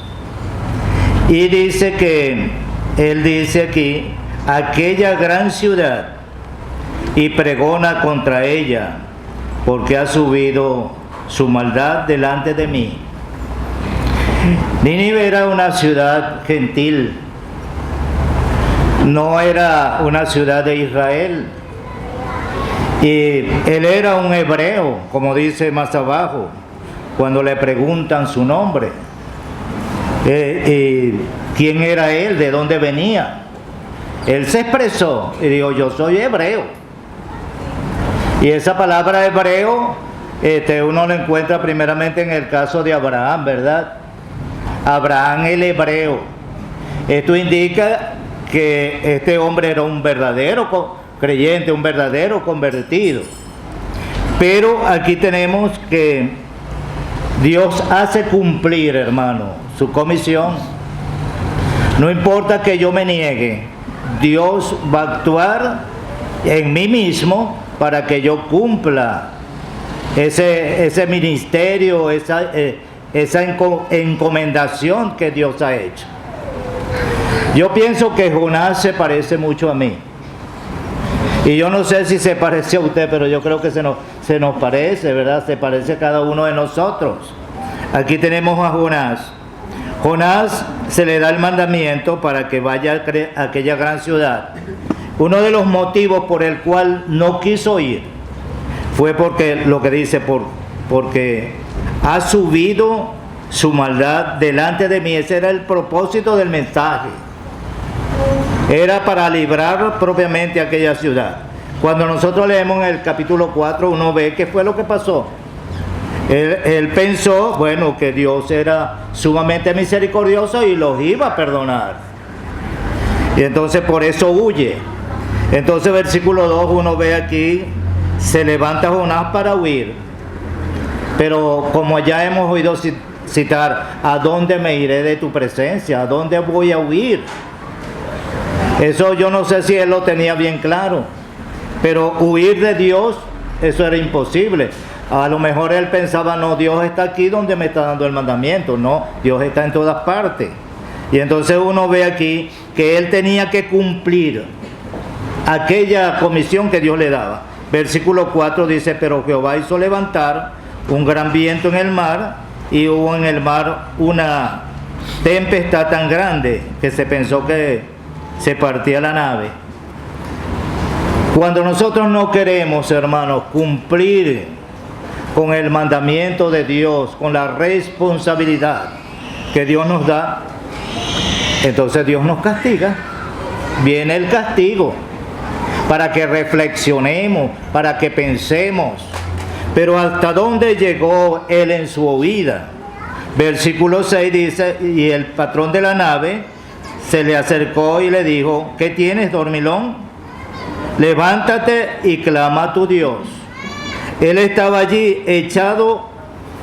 Y dice que, él dice aquí, aquella gran ciudad, y pregona contra ella, porque ha subido su maldad delante de mí. Nínive era una ciudad gentil, no era una ciudad de Israel. Y él era un hebreo, como dice más abajo, cuando le preguntan su nombre. ¿Quién era él? ¿De dónde venía? Él se expresó y dijo: yo soy hebreo. Y esa palabra hebreo, uno la encuentra primeramente en el caso de Abraham, ¿verdad? Abraham el hebreo. Esto indica que este hombre era un verdadero creyente, un verdadero convertido. Pero aquí tenemos que Dios hace cumplir, hermano, su comisión. No importa que yo me niegue, Dios va a actuar en mí mismo para que yo cumpla ese ministerio, esa encomendación que Dios ha hecho. Yo pienso que Jonás se parece mucho a mí. Y yo no sé si se parece a usted, pero yo creo que se nos parece, ¿verdad? Se parece a cada uno de nosotros. Aquí tenemos a Jonás. Jonás se le da el mandamiento para que vaya a aquella gran ciudad. Uno de los motivos por el cual no quiso ir fue porque, lo que dice, porque ha subido su maldad delante de mí. Ese era el propósito del mensaje. Era para librar propiamente aquella ciudad. Cuando nosotros leemos en el capítulo 4, uno ve qué fue lo que pasó. Él pensó, bueno, que Dios era sumamente misericordioso y los iba a perdonar. Y entonces por eso huye. Entonces versículo 2 uno ve aquí, se levanta Jonás para huir. Pero como ya hemos oído citar, ¿a dónde me iré de tu presencia? ¿A dónde voy a huir? Eso yo no sé si él lo tenía bien claro, pero huir de Dios, eso era imposible. A lo mejor él pensaba, no, Dios está aquí donde me está dando el mandamiento. No, Dios está en todas partes. Y entonces uno ve aquí que él tenía que cumplir aquella comisión que Dios le daba. Versículo 4 dice, pero Jehová hizo levantar un gran viento en el mar, y hubo en el mar una tempestad tan grande que se pensó que se partía la nave. Cuando nosotros no queremos, hermanos, cumplir con el mandamiento de Dios, con la responsabilidad que Dios nos da, entonces Dios nos castiga. Viene el castigo para que reflexionemos, para que pensemos. Pero ¿hasta dónde llegó él en su vida? Versículo 6 dice, y el patrón de la nave se le acercó y le dijo, ¿qué tienes, dormilón? Levántate y clama a tu Dios. Él estaba allí echado,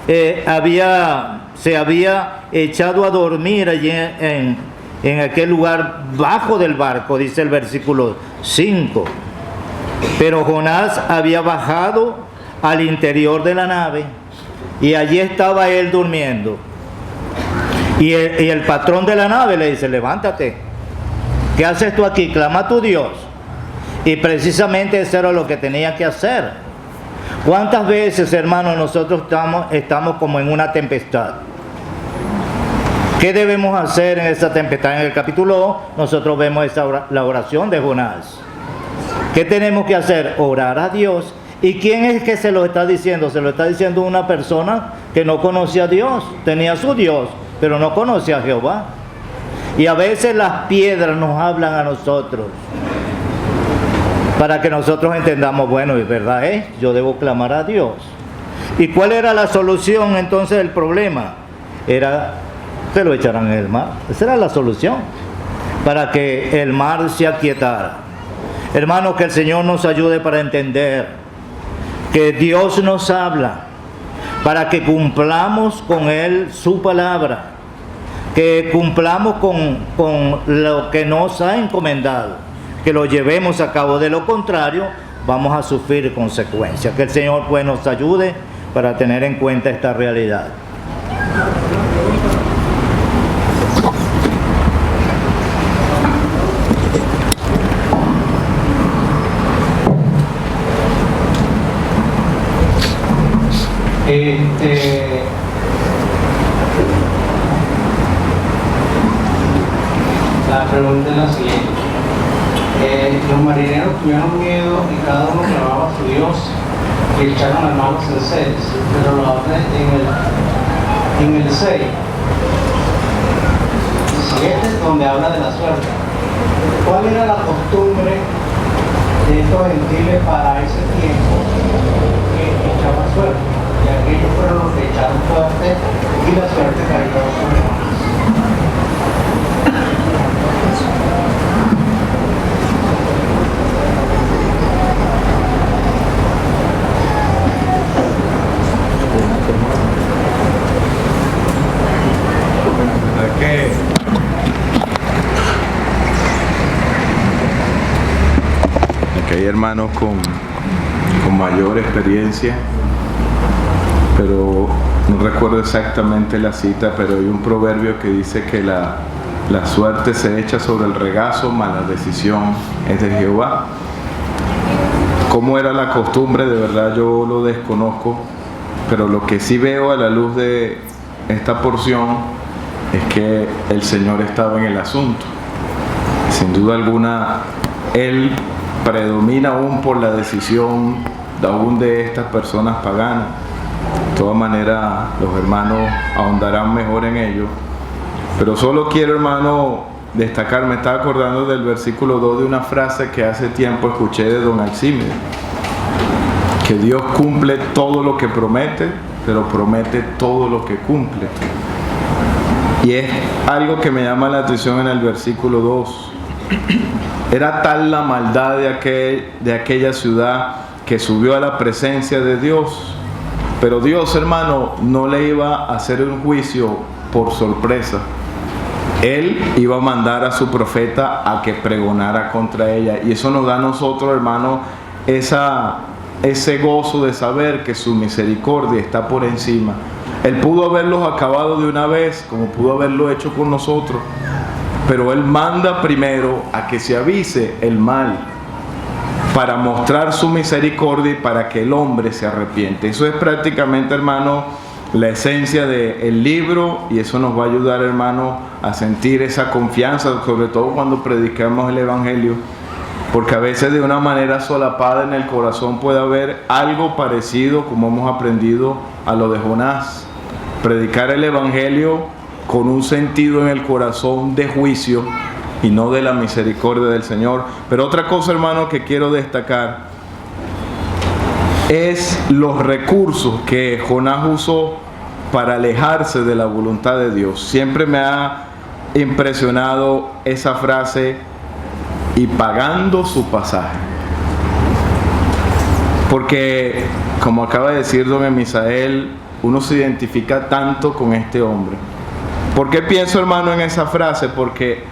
se había echado a dormir allí en aquel lugar bajo del barco, dice el versículo 5. Pero Jonás había bajado al interior de la nave y allí estaba él durmiendo. Y el patrón de la nave le dice, levántate, ¿qué haces tú aquí? Clama a tu Dios. Y precisamente eso era lo que tenía que hacer. ¿Cuántas veces, hermanos, nosotros estamos como en una tempestad? ¿Qué debemos hacer en esa tempestad? En el capítulo 2 nosotros vemos la oración de Jonás. ¿Qué tenemos que hacer? Orar a Dios. ¿Y quién es que se lo está diciendo? Se lo está diciendo una persona que no conocía a Dios. Tenía su Dios, pero no conocía a Jehová. Y a veces las piedras nos hablan a nosotros para que nosotros entendamos, bueno, es verdad, yo debo clamar a Dios. ¿Y cuál era la solución entonces del problema? Era que lo echaran en el mar. Esa era la solución, para que el mar se aquietara. Hermanos, que el Señor nos ayude para entender que Dios nos habla para que cumplamos con Él su palabra, que cumplamos con lo que nos ha encomendado, que lo llevemos a cabo. De lo contrario, vamos a sufrir consecuencias. Que el Señor pues nos ayude para tener en cuenta esta realidad. La pregunta es la siguiente. Los marineros tuvieron miedo y cada uno clamaba a su Dios y echaron las manos en sedes. Pero lo habla en el 6, 7, donde habla de la suerte. ¿Cuál era la costumbre de estos gentiles para ese tiempo que echaban suerte? Y aquellos fueron los que echaron suerte y la suerte cayó sobre ellos. Aquí hay hermanos con mayor experiencia, pero no recuerdo exactamente la cita, pero hay un proverbio que dice que la suerte se echa sobre el regazo, mas la decisión es de Jehová. ¿Cómo era la costumbre? De verdad yo lo desconozco, pero lo que sí veo a la luz de esta porción es que el Señor estaba en el asunto. Sin duda alguna, Él predomina aún por la decisión aún de estas personas paganas. De todas maneras, los hermanos ahondarán mejor en ello. Pero solo quiero, hermano, destacar, me estaba acordando del versículo 2 de una frase que hace tiempo escuché de don Alcímedes, que Dios cumple todo lo que promete, pero promete todo lo que cumple. Y es algo que me llama la atención en el versículo 2. Era tal la maldad de aquella ciudad que subió a la presencia de Dios. Pero Dios, hermano, no le iba a hacer un juicio por sorpresa. Él iba a mandar a su profeta a que pregonara contra ella. Y eso nos da a nosotros, hermano, ese gozo de saber que su misericordia está por encima. Él pudo haberlos acabado de una vez, como pudo haberlo hecho con nosotros, pero Él manda primero a que se avise el mal para mostrar su misericordia y para que el hombre se arrepiente. Eso es prácticamente, hermano, la esencia del libro, y eso nos va a ayudar, hermano, a sentir esa confianza, sobre todo cuando predicamos el Evangelio, porque a veces de una manera solapada en el corazón puede haber algo parecido, como hemos aprendido, a lo de Jonás. Predicar el Evangelio con un sentido en el corazón de juicio y no de la misericordia del Señor. Pero otra cosa, hermano, que quiero destacar es los recursos que Jonás usó para alejarse de la voluntad de Dios. Siempre me ha impresionado esa frase, y pagando su pasaje. Porque, como acaba de decir don Emisael, uno se identifica tanto con este hombre. ¿Por qué pienso, hermano, en esa frase? Porque,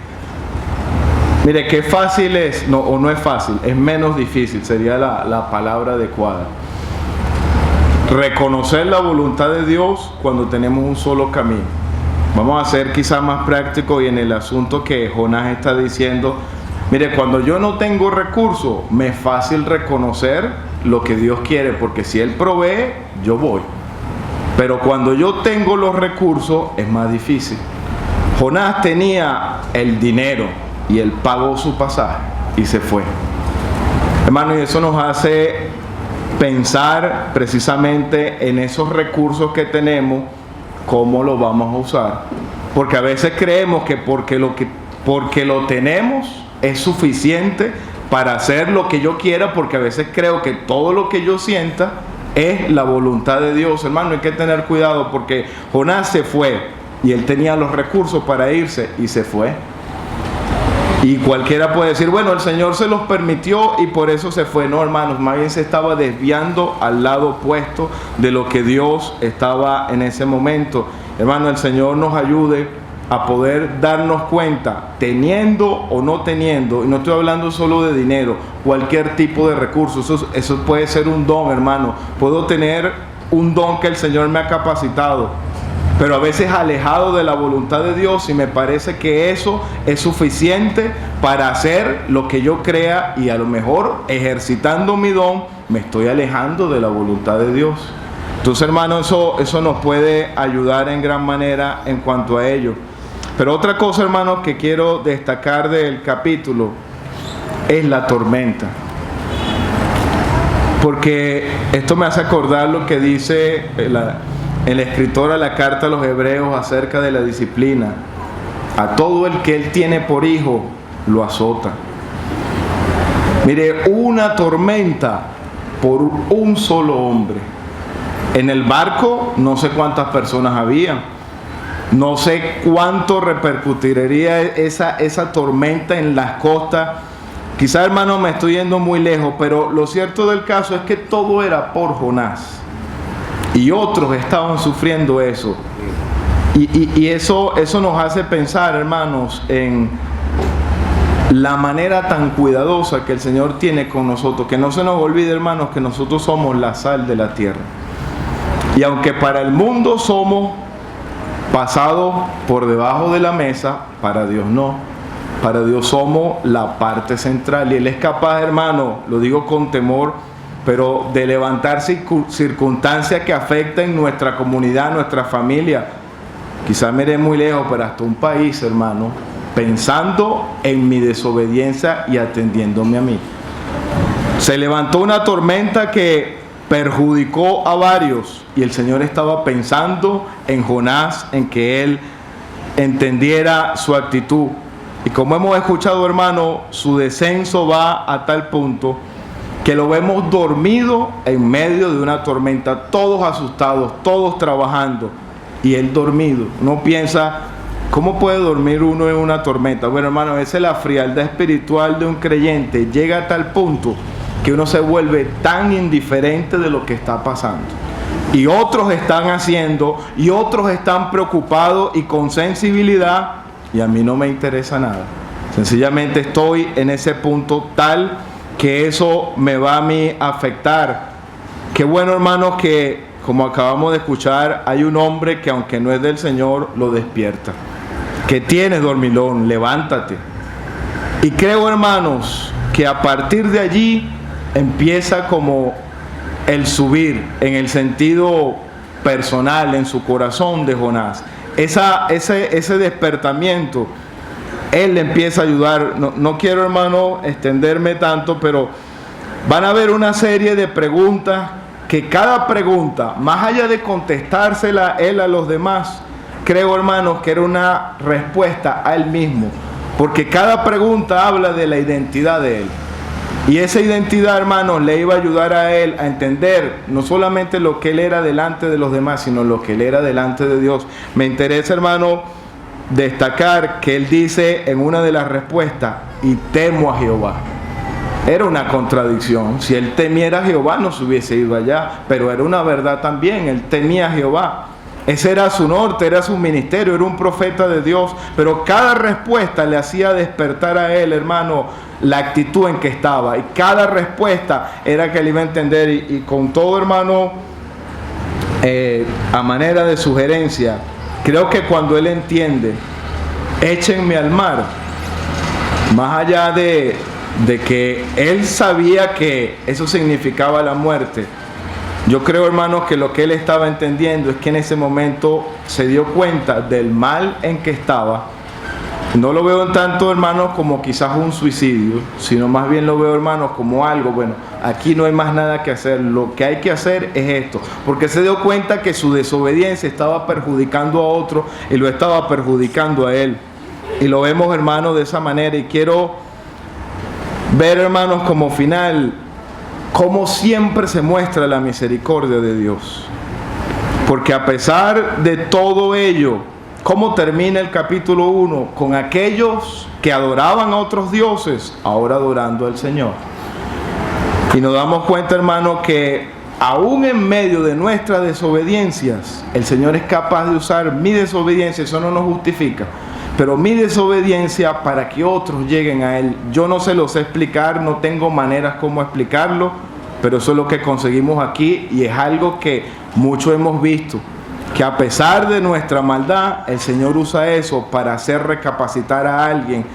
mire, qué fácil es, no, o no es fácil, es menos difícil, sería la palabra adecuada. Reconocer la voluntad de Dios cuando tenemos un solo camino. Vamos a ser quizás más prácticos y en el asunto que Jonás está diciendo. Mire, cuando yo no tengo recursos, me es fácil reconocer lo que Dios quiere, porque si Él provee, yo voy. Pero cuando yo tengo los recursos, es más difícil. Jonás tenía el dinero y él pagó su pasaje y se fue. Hermano, y eso nos hace pensar precisamente en esos recursos que tenemos, cómo los vamos a usar. Porque a veces creemos que porque lo tenemos es suficiente para hacer lo que yo quiera, porque a veces creo que todo lo que yo sienta es la voluntad de Dios. Hermano, hay que tener cuidado, porque Jonás se fue y él tenía los recursos para irse y se fue. Y cualquiera puede decir, bueno, el Señor se los permitió y por eso se fue. No, hermanos, más bien se estaba desviando al lado opuesto de lo que Dios estaba en ese momento. Hermano, el Señor nos ayude a poder darnos cuenta, teniendo o no teniendo, y no estoy hablando solo de dinero, cualquier tipo de recursos. Eso puede ser un don, hermano. Puedo tener un don que el Señor me ha capacitado, pero a veces alejado de la voluntad de Dios, y me parece que eso es suficiente para hacer lo que yo crea, y a lo mejor ejercitando mi don me estoy alejando de la voluntad de Dios. Entonces, hermano, eso nos puede ayudar en gran manera en cuanto a ello. Pero otra cosa, hermano, que quiero destacar del capítulo es la tormenta. Porque esto me hace acordar lo que dice el escritor a la carta a los Hebreos acerca de la disciplina. A todo el que él tiene por hijo, lo azota. Mire, una tormenta por un solo hombre. En el barco no sé cuántas personas había. No sé cuánto repercutiría esa tormenta en las costas. Quizás, hermano, me estoy yendo muy lejos, pero lo cierto del caso es que todo era por Jonás. Y otros estaban sufriendo eso. Y eso nos hace pensar, hermanos, en la manera tan cuidadosa que el Señor tiene con nosotros. Que no se nos olvide, hermanos, que nosotros somos la sal de la tierra. Y aunque para el mundo somos pasados por debajo de la mesa, para Dios no. Para Dios somos la parte central. Y Él es capaz, hermano, lo digo con temor, pero de levantar circunstancias que afecten nuestra comunidad, nuestra familia. Quizás me iré muy lejos, pero hasta un país, hermano, pensando en mi desobediencia y atendiéndome a mí. Se levantó una tormenta que perjudicó a varios, y el Señor estaba pensando en Jonás, en que él entendiera su actitud. Y como hemos escuchado, hermano, su descenso va a tal punto que lo vemos dormido en medio de una tormenta, todos asustados, todos trabajando, y él dormido. Uno piensa, ¿cómo puede dormir uno en una tormenta? Bueno, hermano, a veces la frialdad espiritual de un creyente llega a tal punto que uno se vuelve tan indiferente de lo que está pasando. Y otros están haciendo, y otros están preocupados y con sensibilidad, y a mí no me interesa nada. Sencillamente estoy en ese punto tal que eso me va a mí a afectar. Qué bueno, hermanos, que como acabamos de escuchar, hay un hombre que aunque no es del Señor, lo despierta. que tienes dormilón, levántate. Y creo, hermanos, que a partir de allí empieza como el subir en el sentido personal, en su corazón de Jonás. Ese despertamiento, él le empieza a ayudar. No quiero, hermano, extenderme tanto, pero van a haber una serie de preguntas que cada pregunta, más allá de contestársela él a los demás, creo, hermanos, que era una respuesta a él mismo, porque cada pregunta habla de la identidad de él. Y esa identidad, hermanos, le iba a ayudar a él a entender no solamente lo que él era delante de los demás, sino lo que él era delante de Dios. Me interesa, hermano, destacar que él dice en una de las respuestas, y temo a Jehová. Era una contradicción. Si él temiera a Jehová, no se hubiese ido allá, pero era una verdad también. Él temía a Jehová. Ese era su norte, era su ministerio, era un profeta de Dios, pero cada respuesta le hacía despertar a él, hermano, la actitud en que estaba, y cada respuesta era que él iba a entender, y con todo, hermano, a manera de sugerencia, creo que cuando él entiende, échenme al mar, más allá de que él sabía que eso significaba la muerte, yo creo, hermanos, que lo que él estaba entendiendo es que en ese momento se dio cuenta del mal en que estaba. No lo veo en tanto, hermanos, como quizás un suicidio, sino más bien lo veo, hermanos, como algo, bueno, aquí no hay más nada que hacer, lo que hay que hacer es esto, porque se dio cuenta que su desobediencia estaba perjudicando a otro y lo estaba perjudicando a él. Y lo vemos, hermanos, de esa manera, y quiero ver, hermanos, como final, cómo siempre se muestra la misericordia de Dios. Porque a pesar de todo ello, ¿cómo termina el capítulo 1? Con aquellos que adoraban a otros dioses, ahora adorando al Señor. Y nos damos cuenta, hermano, que aún en medio de nuestras desobediencias, el Señor es capaz de usar mi desobediencia. Eso no nos justifica, pero mi desobediencia para que otros lleguen a Él. Yo no se lo sé explicar, no tengo maneras como explicarlo, pero eso es lo que conseguimos aquí, y es algo que muchos hemos visto, que a pesar de nuestra maldad, el Señor usa eso para hacer recapacitar a alguien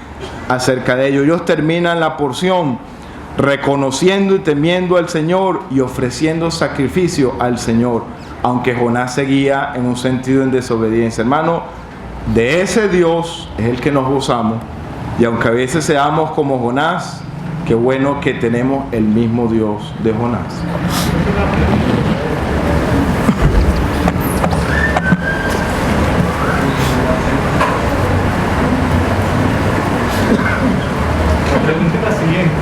acerca de ello. Ellos terminan la porción reconociendo y temiendo al Señor y ofreciendo sacrificio al Señor, aunque Jonás seguía en un sentido en desobediencia. Hermano, de ese Dios es el que nos gozamos, y aunque a veces seamos como Jonás, qué bueno que tenemos el mismo Dios de Jonás. La pregunta es la siguiente,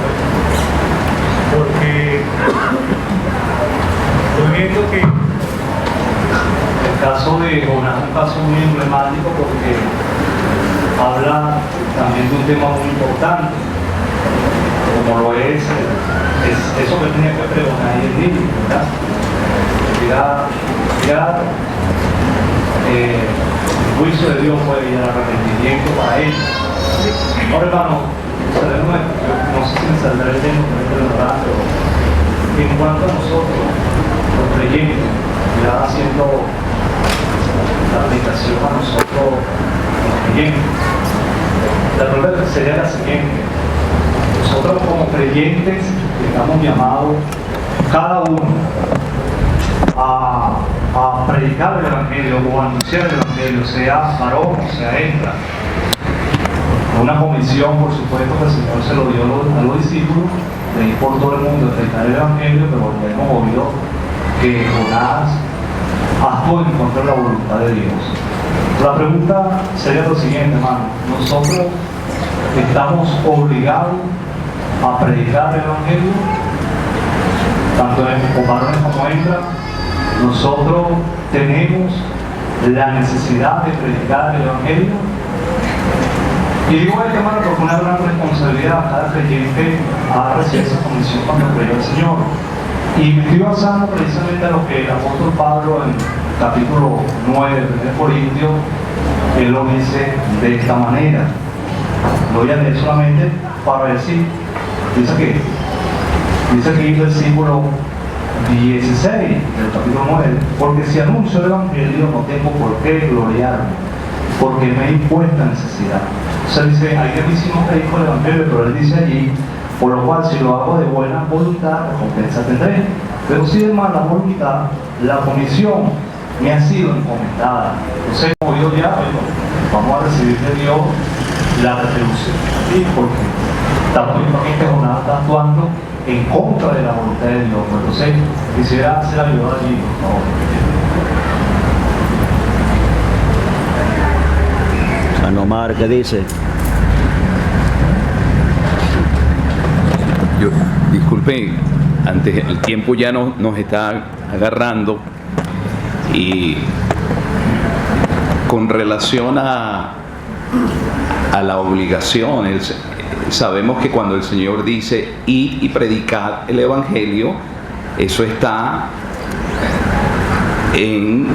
porque estoy viendo que el caso de Jonás es un caso muy emblemático, porque habla también de un tema muy importante, como lo es eso que tenía que pregonar ahí el niño, ¿verdad? El juicio de Dios puede ir al arrepentimiento para ellos. Ahora, hermano, no sé si me saldrá el tema, pero en cuanto a nosotros, los creyentes, ya haciendo la aplicación a nosotros, los creyentes, la pregunta sería la siguiente: nosotros como creyentes estamos llamados cada uno a predicar el Evangelio o a anunciar el Evangelio, sea varón o sea hembra. Una comisión, por supuesto, que el Señor se lo dio a los discípulos de ir por todo el mundo a predicar el Evangelio, pero hemos oído que Jonás actuó en contra de la voluntad de Dios. La pregunta sería lo siguiente, hermano: nosotros estamos obligados a predicar el Evangelio, tanto en varones como hembras. Nosotros tenemos la necesidad de predicar el Evangelio. Y digo esto, hermano, porque una gran responsabilidad a cada creyente a recibir esa comisión cuando cree al Señor. Y me estoy basando precisamente a lo que el apóstol Pablo en capítulo 9 de 1 Corintios, él lo dice de esta manera. Lo voy a leer solamente para decir. Dice aquí el versículo 16 del capítulo 9: porque si anuncio el Evangelio no tengo por qué gloriarme, porque me he impuesta necesidad. O sea, dice, hay que no predico el Evangelio, pero él dice allí, por lo cual si lo hago de buena voluntad, recompensa tendré. Pero si de mala voluntad, la comisión me ha sido encomendada. Entonces, como yo ya, bueno, vamos a recibir de Dios la retribución. ¿Sí? Porque estamos viendo que esta jornada está actuando en contra de la voluntad de Dios. Entonces, quisiera ser ayudado allí, por favor. San Omar, ¿qué dice? Disculpen, antes el tiempo ya nos está agarrando y con relación a la obligación, sabemos que cuando el Señor dice id y predicad el Evangelio, eso está en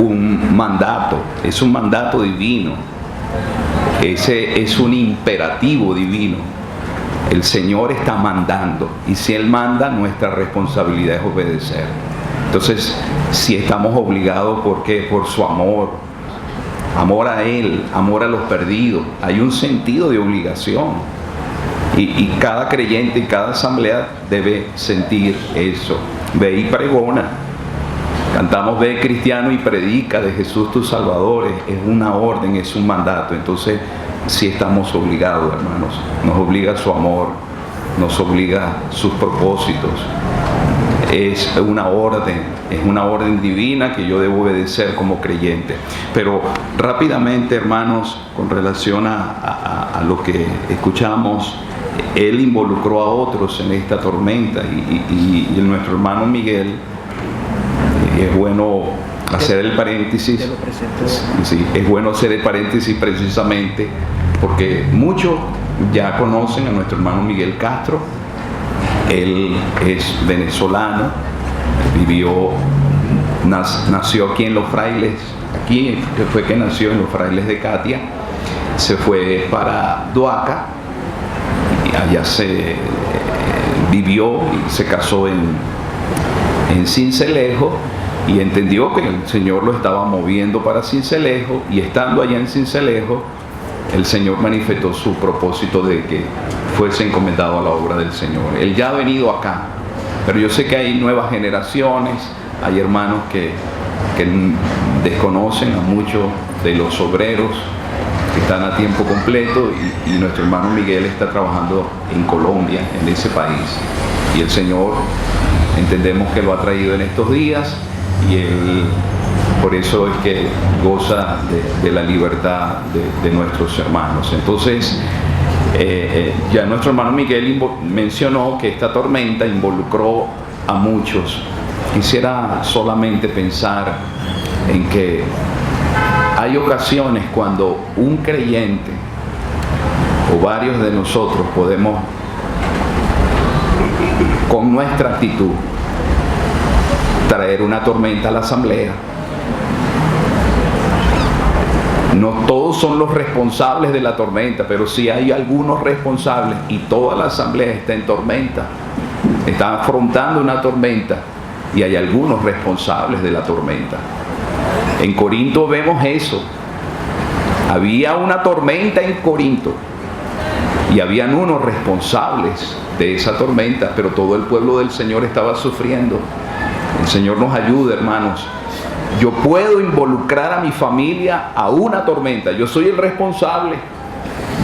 un mandato, es un mandato divino, ese es un imperativo divino. El Señor está mandando, y si Él manda, nuestra responsabilidad es obedecer. Entonces, si estamos obligados, ¿por qué? Por su amor a Él, amor a los perdidos. Hay un sentido de obligación, y cada creyente y cada asamblea debe sentir eso. Ve y pregona. Cantamos ve cristiano y predica de Jesús tu Salvador. Es una orden, es un mandato. Entonces, sí estamos obligados, hermanos. Nos obliga su amor, nos obliga sus propósitos. Es una orden divina que yo debo obedecer como creyente. Pero rápidamente, hermanos, con relación a lo que escuchamos, Él involucró a otros en esta tormenta, y nuestro hermano Miguel, es bueno hacer el paréntesis. Sí, es bueno hacer el paréntesis precisamente porque muchos ya conocen a nuestro hermano Miguel Castro. Él es venezolano, nació aquí en Los Frailes, aquí fue que nació en Los Frailes de Catia, se fue para Duaca y allá se vivió y se casó en Sincelejo, y entendió que el Señor lo estaba moviendo para Sincelejo, y estando allá en Sincelejo, el Señor manifestó su propósito de que fuese encomendado a la obra del Señor. Él ya ha venido acá, pero yo sé que hay nuevas generaciones, hay hermanos que desconocen a muchos de los obreros que están a tiempo completo, y nuestro hermano Miguel está trabajando en Colombia, en ese país, y el Señor entendemos que lo ha traído en estos días, y él por eso es que goza de la libertad de nuestros hermanos. Entonces, ya nuestro hermano Miguel mencionó que esta tormenta involucró a muchos. Quisiera solamente pensar en que hay ocasiones cuando un creyente o varios de nosotros podemos, con nuestra actitud, traer una tormenta a la asamblea. No todos son los responsables de la tormenta, pero sí hay algunos responsables, y toda la asamblea está en tormenta, está afrontando una tormenta, y hay algunos responsables de la tormenta. En Corinto vemos eso. Había una tormenta en Corinto y habían unos responsables de esa tormenta, pero todo el pueblo del Señor estaba sufriendo. El Señor nos ayude, hermanos. Yo puedo involucrar a mi familia a una tormenta. Yo soy el responsable.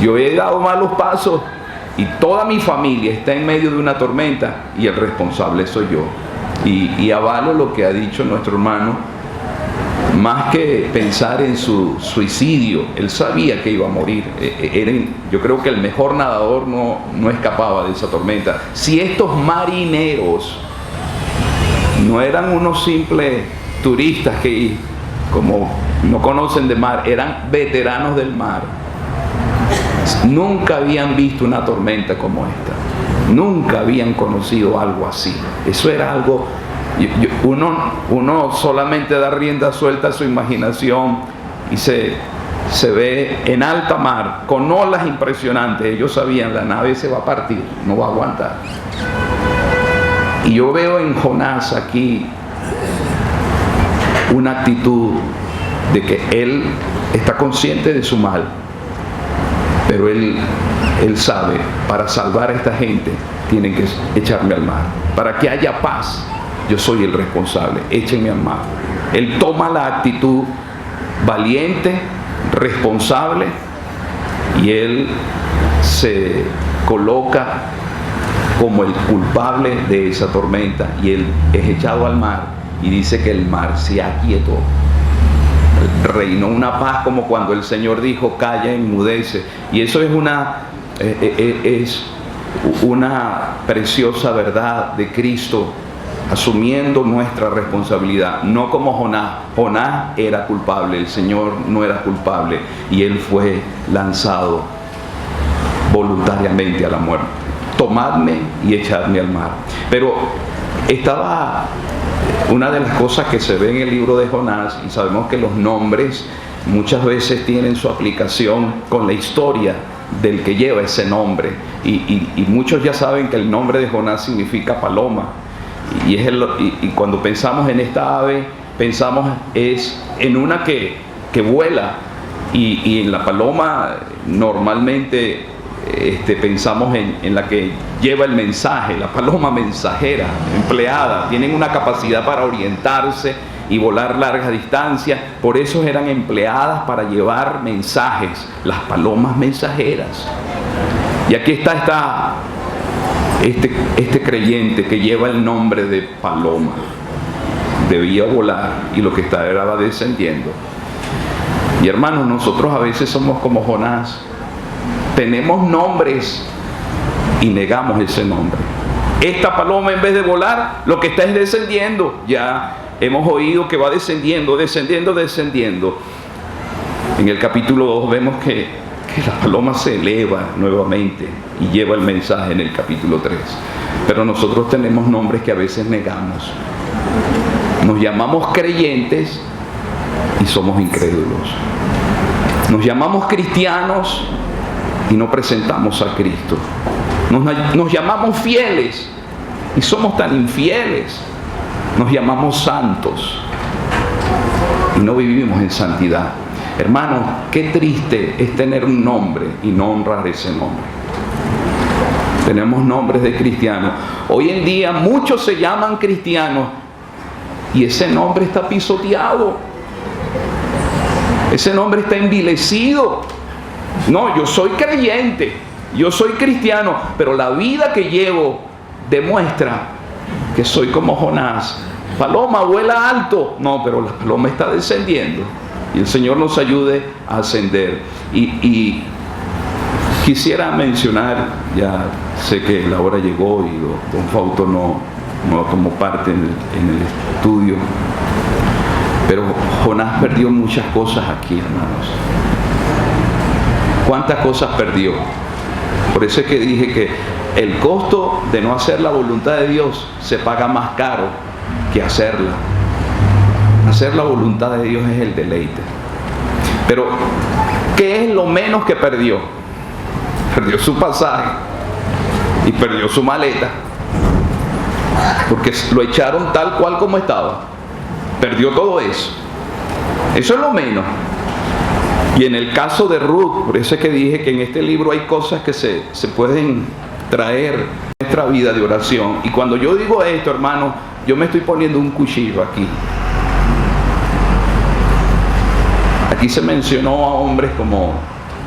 Yo he dado malos pasos y toda mi familia está en medio de una tormenta, y el responsable soy yo. Y avalo lo que ha dicho nuestro hermano. Más que pensar en su suicidio, él sabía que iba a morir. Yo creo que el mejor nadador no escapaba de esa tormenta. Si estos marineros no eran unos simples turistas que como no conocen de mar, eran veteranos del mar, nunca habían visto una tormenta como esta, nunca habían conocido algo así. Eso era algo, uno solamente da rienda suelta a su imaginación y se ve en alta mar con olas impresionantes. Ellos sabían, la nave se va a partir, no va a aguantar. Y yo veo en Jonás aquí una actitud de que él está consciente de su mal, pero él sabe, para salvar a esta gente tienen que echarme al mar. Para que haya paz, yo soy el responsable, échenme al mar. Él toma la actitud valiente, responsable, y él se coloca como el culpable de esa tormenta, y él es echado al mar, y dice que el mar se aquietó. Reinó una paz como cuando el Señor dijo: calla, enmudece. Y eso es una preciosa verdad de Cristo, asumiendo nuestra responsabilidad, no como Jonás. Jonás era culpable, el Señor no era culpable, y él fue lanzado voluntariamente a la muerte. Tomadme y echadme al mar. Pero estaba una de las cosas que se ve en el libro de Jonás, y sabemos que los nombres muchas veces tienen su aplicación con la historia del que lleva ese nombre, y muchos ya saben que el nombre de Jonás significa paloma, y cuando pensamos en esta ave, pensamos en una que vuela, y en la paloma normalmente pensamos en la que lleva el mensaje, la paloma mensajera empleada. Tienen una capacidad para orientarse y volar largas distancias, por eso eran empleadas para llevar mensajes, las palomas mensajeras. Y aquí está este creyente que lleva el nombre de paloma. Debía volar, y lo que estaba descendiendo. Y hermanos, nosotros a veces somos como Jonás. Tenemos nombres y negamos ese nombre. Esta paloma, en vez de volar, lo que está es descendiendo. Ya hemos oído que va descendiendo. En el capítulo 2 vemos que la paloma se eleva nuevamente y lleva el mensaje en el capítulo 3. Pero nosotros tenemos nombres que a veces negamos. Nos llamamos creyentes y somos incrédulos. Nos llamamos cristianos y no presentamos a Cristo. Nos llamamos fieles y somos tan infieles. Nos llamamos santos y no vivimos en santidad. Hermanos, qué triste es tener un nombre y no honrar ese nombre. Tenemos nombres de cristianos. Hoy en día muchos se llaman cristianos y ese nombre está pisoteado. Ese nombre está envilecido. No, yo soy creyente, yo soy cristiano, pero la vida que llevo demuestra que soy como Jonás. Paloma, vuela alto. No, pero la paloma está descendiendo. Y el Señor nos ayude a ascender. Y quisiera mencionar, ya sé que la hora llegó y don Fausto no tomó parte en el estudio, pero Jonás perdió muchas cosas aquí, hermanos. ¿Cuántas cosas perdió? Por eso es que dije que el costo de no hacer la voluntad de Dios se paga más caro que hacerla. Hacer la voluntad de Dios es el deleite. Pero, ¿qué es lo menos que perdió? Perdió su pasaje y perdió su maleta, porque lo echaron tal cual como estaba. Perdió todo eso. Eso es lo menos. Y en el caso de Ruth, por eso es que dije que en este libro hay cosas que se pueden traer a nuestra vida de oración. Y cuando yo digo esto, hermano, yo me estoy poniendo un cuchillo aquí. Aquí se mencionó a hombres como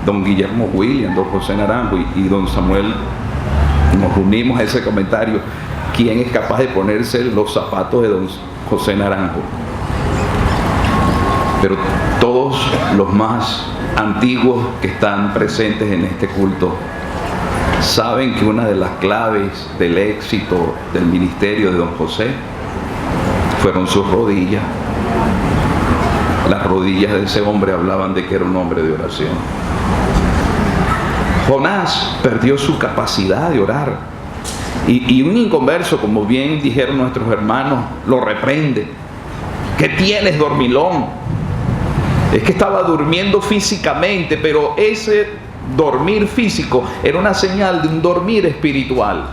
don Guillermo William, don José Naranjo y don Samuel. Nos unimos a ese comentario. ¿Quién es capaz de ponerse los zapatos de don José Naranjo? Pero todos los más antiguos que están presentes en este culto saben que una de las claves del éxito del ministerio de don José fueron sus rodillas. Las rodillas de ese hombre hablaban de que era un hombre de oración. Jonás perdió su capacidad de orar. Y un inconverso, como bien dijeron nuestros hermanos, lo reprende. ¿Qué tienes, dormilón? Es que estaba durmiendo físicamente, pero ese dormir físico era una señal de un dormir espiritual.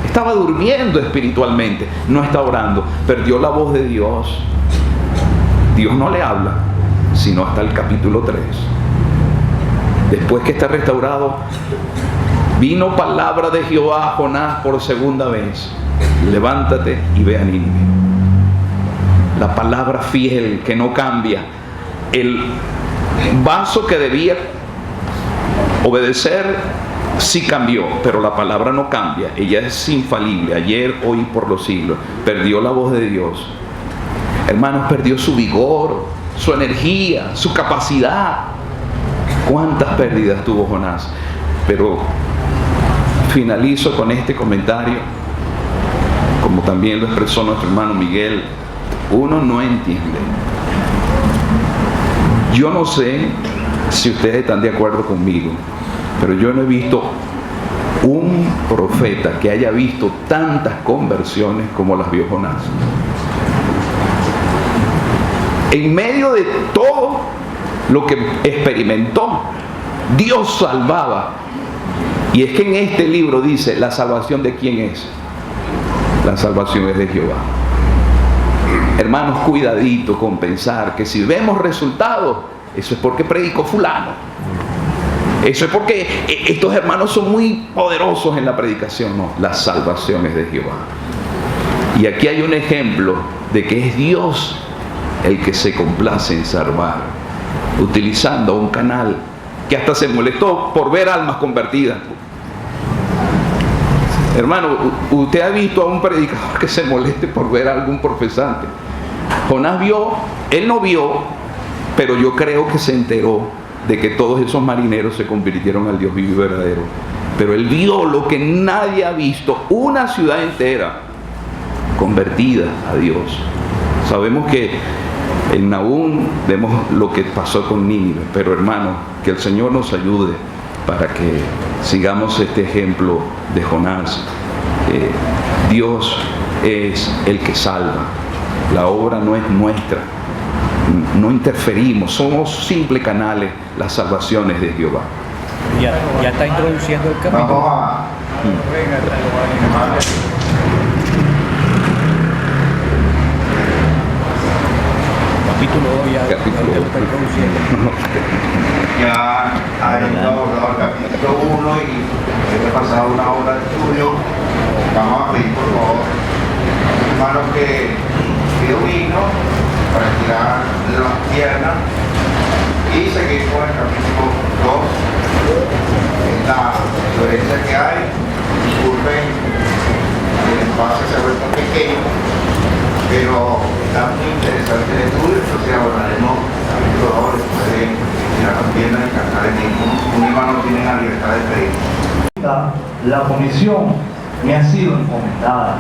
Estaba durmiendo espiritualmente, no está orando. Perdió la voz de Dios. Dios no le habla. sino hasta el capítulo 3. Después que está restaurado, vino palabra de Jehová a Jonás por segunda vez: levántate y ve a Nínive. La palabra fiel que no cambia. El vaso que debía obedecer sí cambió, pero la palabra no cambia. Ella es infalible, ayer, hoy y por los siglos. Perdió la voz de Dios. Hermanos, perdió su vigor, su energía, su capacidad. ¿Cuántas pérdidas tuvo Jonás? Pero finalizo con este comentario, como también lo expresó nuestro hermano Miguel. Uno no entiende. Yo no sé si ustedes están de acuerdo conmigo, pero yo no he visto un profeta que haya visto tantas conversiones como las vio Jonás. En medio de todo lo que experimentó, Dios salvaba. Y es que en este libro dice: ¿la salvación de quién es? La salvación es de Jehová. Hermanos, cuidadito con pensar que si vemos resultados, eso es porque predicó fulano. Eso es porque estos hermanos son muy poderosos en la predicación. No, la salvación es de Jehová. Y aquí hay un ejemplo de que es Dios el que se complace en salvar, utilizando un canal que hasta se molestó por ver almas convertidas. Hermano, usted ha visto a un predicador que se moleste por ver a algún profesante. Jonás vio, él no vio, pero yo creo que se enteró de que todos esos marineros se convirtieron al Dios vivo y verdadero. Pero él vio lo que nadie ha visto: una ciudad entera convertida a Dios. Sabemos que en Nahum vemos lo que pasó con Nínive, pero hermano, que el Señor nos ayude para que sigamos este ejemplo de Jonás. Dios es el que salva. La obra no es nuestra. No interferimos, somos simples canales. Las salvaciones de Jehová. Ya está introduciendo el capítulo. Vamos a... Capítulo 2 ya Capítulo lo está introduciendo. Ya ha abordado el capítulo 1 y he pasado una hora de estudio. Vamos a pedir por favor, hermanos, que pido vino para estirar las piernas y seguir con el capítulo 2. La diferencia que hay, disculpen, el espacio se ha vuelto pequeño, pero está muy interesante el estudio. Entonces abordaremos el capítulo 2, después de estirar las piernas y cantar el himno. Un hermano tiene la libertad de pedir. La comisión me ha sido encomendada.